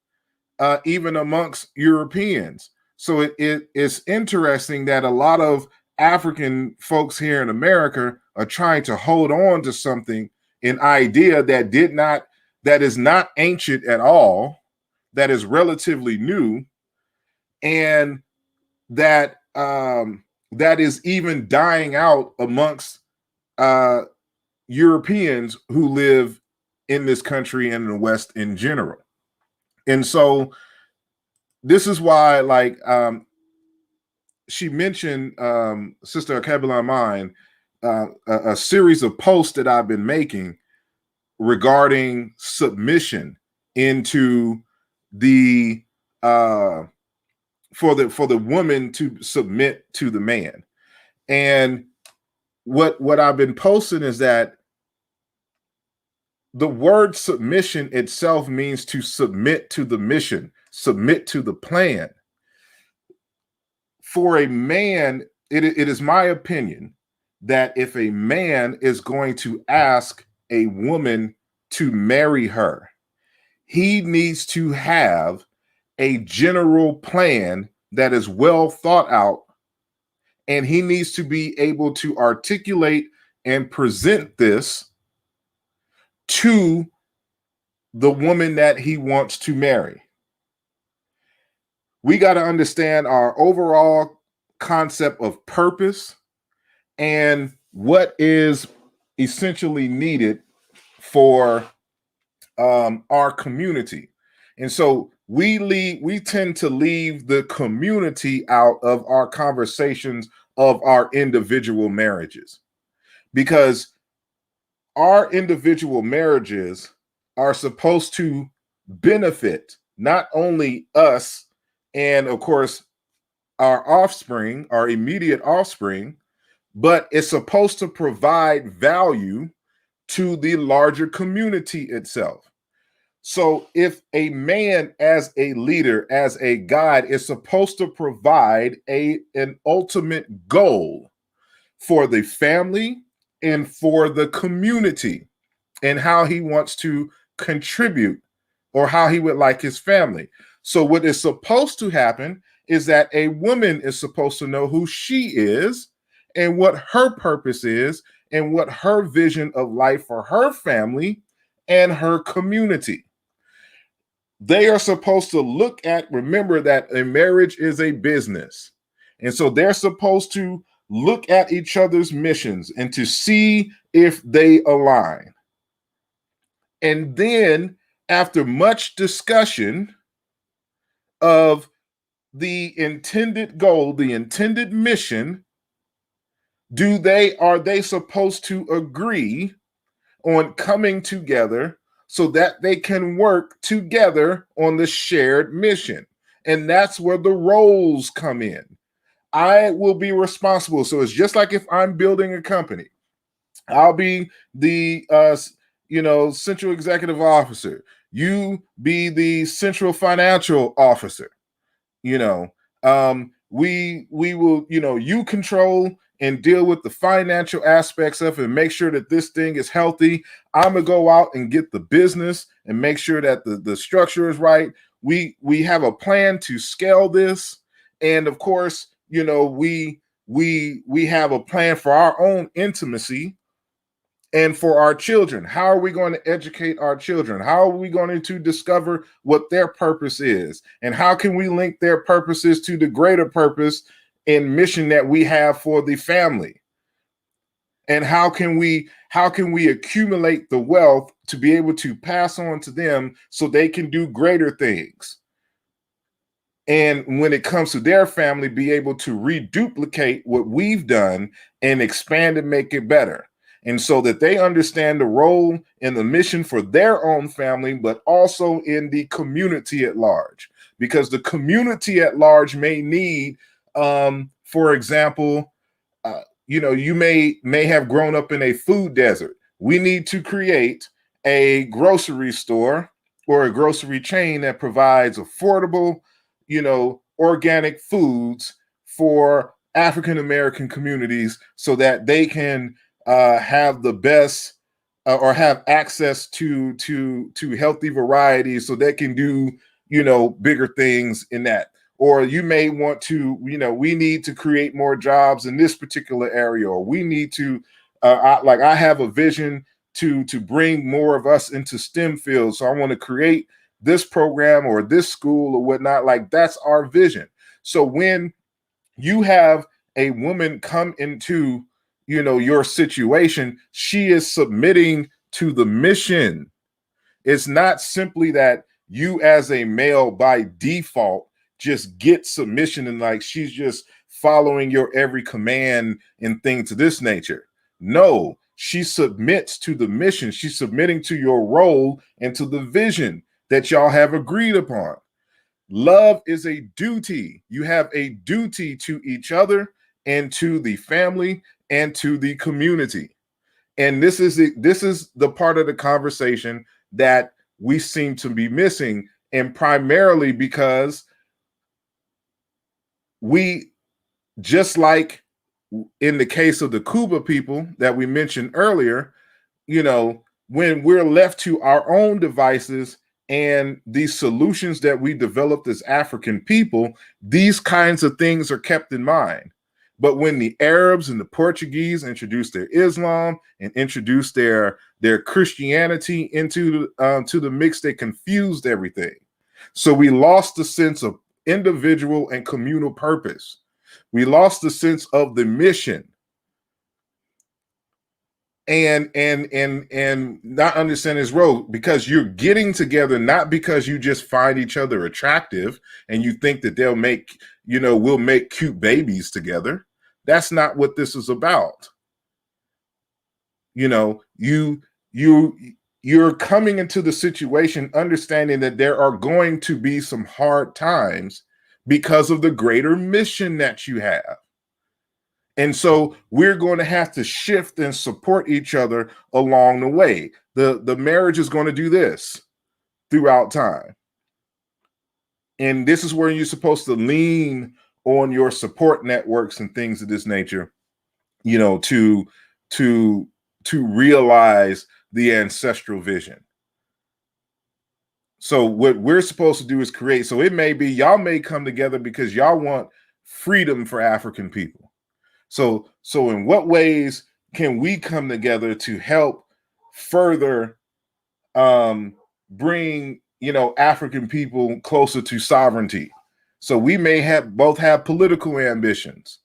even amongst Europeans. So it's interesting that a lot of African folks here in America are trying to hold on to something, an idea that is not ancient at all, that is relatively new, and that that is even dying out amongst Europeans who live in this country and in the West in general. And so this is why, like, she mentioned, Sister Kabbalah Mine, a series of posts that I've been making regarding submission into the for the woman to submit to the man. And what I've been posting is that the word submission itself means to submit to the mission, submit to the plan. For a man, it is my opinion that if a man is going to ask a woman to marry her, he needs to have a general plan that is well thought out, and he needs to be able to articulate and present this to the woman that he wants to marry. We got to understand our overall concept of purpose and what is essentially needed for our community. And so we tend to leave the community out of our conversations of our individual marriages, because our individual marriages are supposed to benefit not only us and, of course, our offspring, our immediate offspring, but it's supposed to provide value to the larger community itself. So if a man as a leader, as a guide, is supposed to provide an ultimate goal for the family and for the community, and how he wants to contribute or how he would like his family. So what is supposed to happen is that a woman is supposed to know who she is and what her purpose is and what her vision of life for her family and her community. They are supposed to look at, remember that a marriage is a business. And so they're supposed to look at each other's missions and to see if they align. And then, after much discussion of the intended goal, the intended mission, are they supposed to agree on coming together so that they can work together on the shared mission? And that's where the roles come in. I will be responsible. So it's just like if I'm building a company, I'll be the central executive officer. You be the central financial officer. We will, you control and deal with the financial aspects of it and make sure that this thing is healthy. I'm gonna go out and get the business and make sure that the structure is right. We have a plan to scale this, and of course, we have a plan for our own intimacy and for our children. How are we going to educate our children? How are we going to discover what their purpose is? And how can we link their purposes to the greater purpose and mission that we have for the family? And how can we accumulate the wealth to be able to pass on to them so they can do greater things? And when it comes to their family, be able to reduplicate what we've done and expand and make it better. And so that they understand the role and the mission for their own family, but also in the community at large. Because the community at large may need, for example, you may have grown up in a food desert. We need to create a grocery store or a grocery chain that provides affordable, organic foods for African American communities so that they can have the best or have access to healthy varieties so they can do, bigger things in that. Or you may want to, we need to create more jobs in this particular area, or we need to, I have a vision to bring more of us into STEM fields. So I want to create this program or this school or whatnot. Like, that's our vision. So when you have a woman come into, your situation, she is submitting to the mission. It's not simply that, you as a male by default just get submission and like she's just following your every command and thing to this nature. No, she submits to the mission. She's submitting to your role and to the vision that y'all have agreed upon. Love is a duty. You have a duty to each other and to the family and to the community. And this is the part of the conversation that we seem to be missing, and primarily because we, just like in the case of the Cuba people that we mentioned earlier, you know, when we're left to our own devices and these solutions that we developed as African people, these kinds of things are kept in mind. But when the Arabs and the Portuguese introduced their Islam and introduced their Christianity into to the mix, they confused everything. So we lost the sense of individual and communal purpose. We lost the sense of the mission. And not understand his role, because you're getting together not because you just find each other attractive and you think that they'll make, you know, we'll make cute babies together. That's not what this is about. You know, you're coming into the situation understanding that there are going to be some hard times because of the greater mission that you have. And so we're going to have to shift and support each other along the way. The marriage is going to do this throughout time. And this is where you're supposed to lean on your support networks and things of this nature, you know, to realize the ancestral vision. So what we're supposed to do is create. So it may be y'all may come together because y'all want freedom for African people. So in what ways can we come together to help further bring, you know, African people closer to sovereignty? So we may both have political ambitions,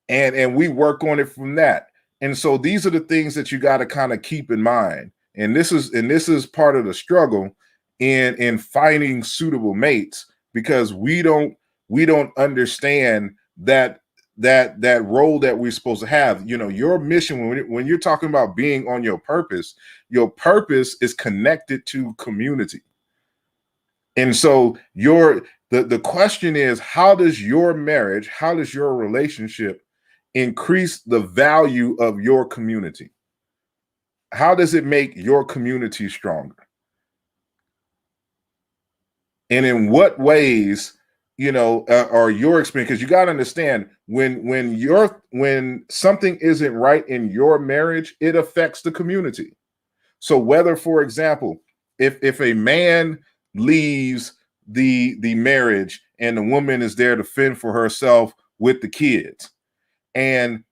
and we work on it from that. And so these are the things that you got to kind of keep in mind. And this is part of the struggle in finding suitable mates, because we don't understand that role that we're supposed to have. You know, your mission, when you're talking about being on your purpose is connected to community. And so the question is, how does your marriage, how does your relationship increase the value of your community? How does it make your community stronger? And in what ways, you know, are your experience? Because you got to understand, when something isn't right in your marriage, it affects the community. So whether, for example, if a man leaves the marriage and the woman is there to fend for herself with the kids, and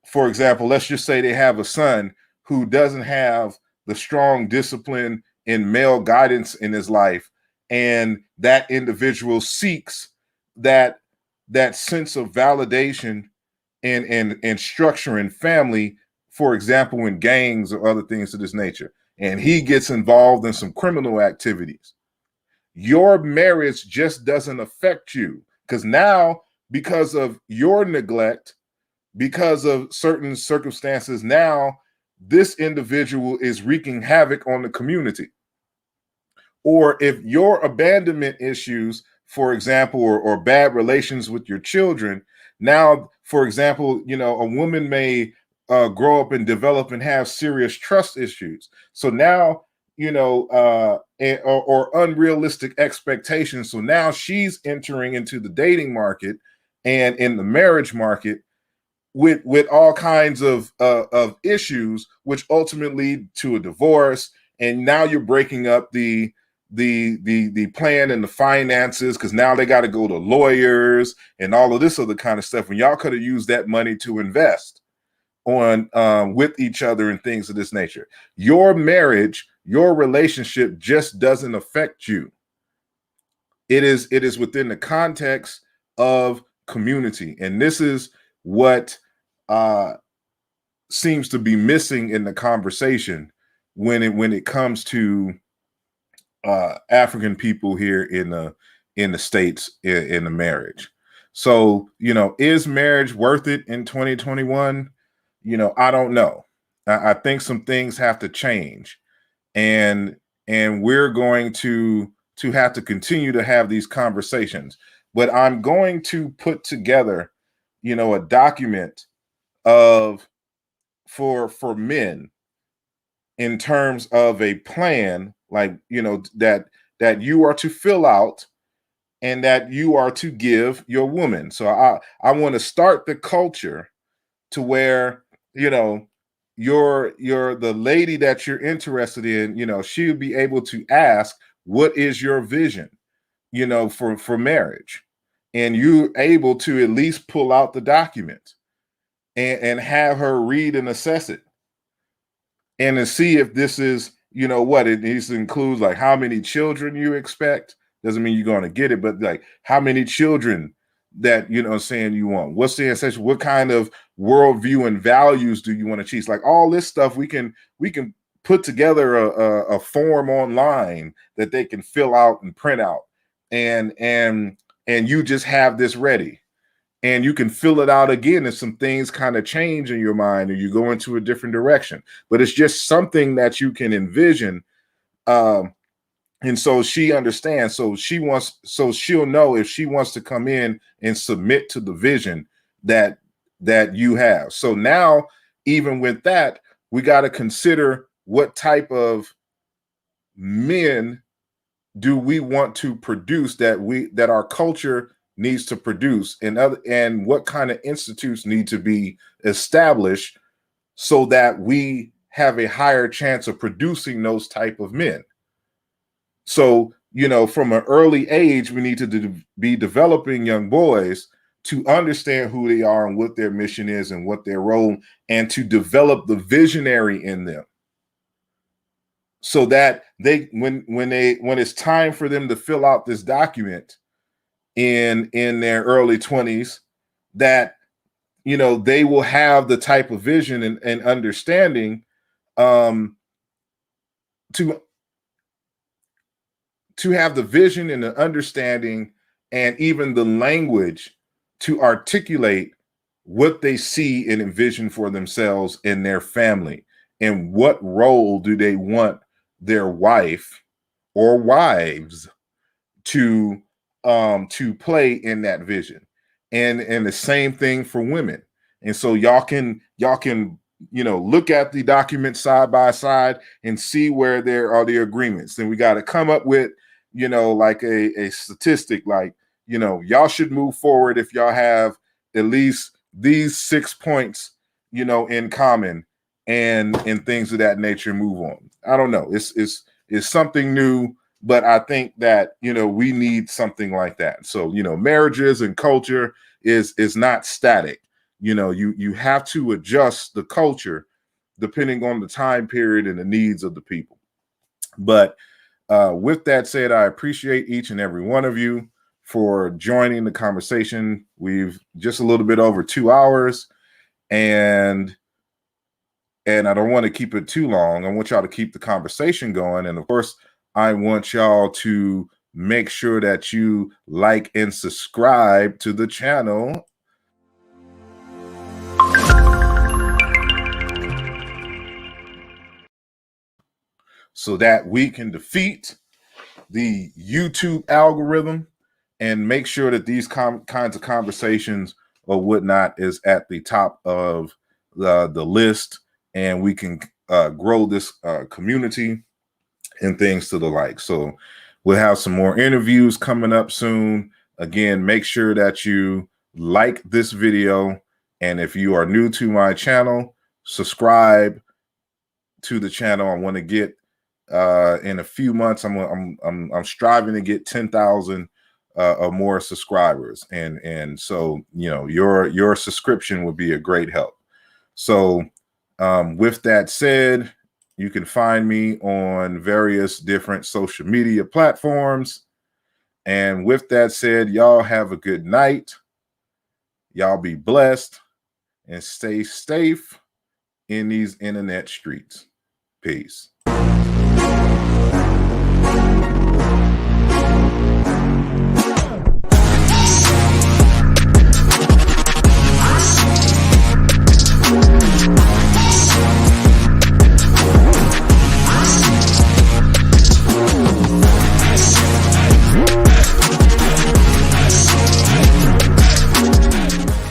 for example, let's just say they have a son who doesn't have the strong discipline and male guidance in his life, and that individual seeks that sense of validation and structure in family, for example, in gangs or other things of this nature, and he gets involved in some criminal activities. Your marriage just doesn't affect you, because now, because of your neglect, because of certain circumstances, now this individual is wreaking havoc on the community. Or if your abandonment issues, for example, or bad relations with your children, now, for example, you know, a woman may grow up and develop and have serious trust issues. So now, you know, or unrealistic expectations. So now she's entering into the dating market and in the marriage market with all kinds of issues, which ultimately lead to a divorce. And now you're breaking up the plan and the finances, because now they got to go to lawyers and all of this other kind of stuff, when y'all could have used that money to invest on with each other and things of this nature. Your marriage, your relationship just doesn't affect you. It is within the context of community, and this is what seems to be missing in the conversation when it comes to African people here in the States in the marriage. So, is marriage worth it in 2021? I don't know. I think some things have to change, and we're going to have to continue to have these conversations. But I'm going to put together, a document for men in terms of a plan, like, that you are to fill out and that you are to give your woman. So I want to start the culture to where, you're the lady that you're interested in, she'll be able to ask, what is your vision, for marriage? And you're able to at least pull out the document and have her read and assess it, and to see if this is, what it needs to include, like how many children you expect. Doesn't mean you're going to get it, but like how many children that, saying you want. What's the ancestry? What kind of worldview and values do you want to achieve? Like all this stuff, we can put together a form online that they can fill out and print out, and you just have this ready. And you can fill it out again if some things kind of change in your mind or you go into a different direction. But it's just something that you can envision. And so she understands. So she'll know if she wants to come in and submit to the vision that you have. So now, even with that, we got to consider what type of men do we want to produce that our culture needs to produce, and what kind of institutes need to be established so that we have a higher chance of producing those type of men. So, from an early age, we need to be developing young boys to understand who they are and what their mission is and what their role, and to develop the visionary in them, so that when it's time for them to fill out this document in their early 20s, that they will have the type of vision and understanding to have the vision and the understanding and even the language to articulate what they see and envision for themselves and their family, and what role do they want their wife or wives to play in that vision, and the same thing for women. And so y'all can look at the document side by side and see where there are the agreements. Then we got to come up with like a statistic, like y'all should move forward if y'all have at least these 6 points in common, and things of that nature. Move on. I don't know, it's something new. But I think that, we need something like that. So, marriages and culture is not static. You have to adjust the culture depending on the time period and the needs of the people. But with that said, I appreciate each and every one of you for joining the conversation. We've just a little bit over 2 hours, and I don't want to keep it too long. I want y'all to keep the conversation going. And of course, I want y'all to make sure that you like and subscribe to the channel. So that we can defeat the YouTube algorithm and make sure that these kinds of conversations or whatnot is at the top of the list, and we can grow this community and things to the like. So we'll have some more interviews coming up soon. Again, make sure that you like this video, and if you are new to my channel, subscribe to the channel. I want to get in a few months, I'm striving to get 10,000 or more subscribers, and so your subscription would be a great help. So with that said, you can find me on various different social media platforms. And with that said, y'all have a good night. Y'all be blessed and stay safe in these internet streets. Peace.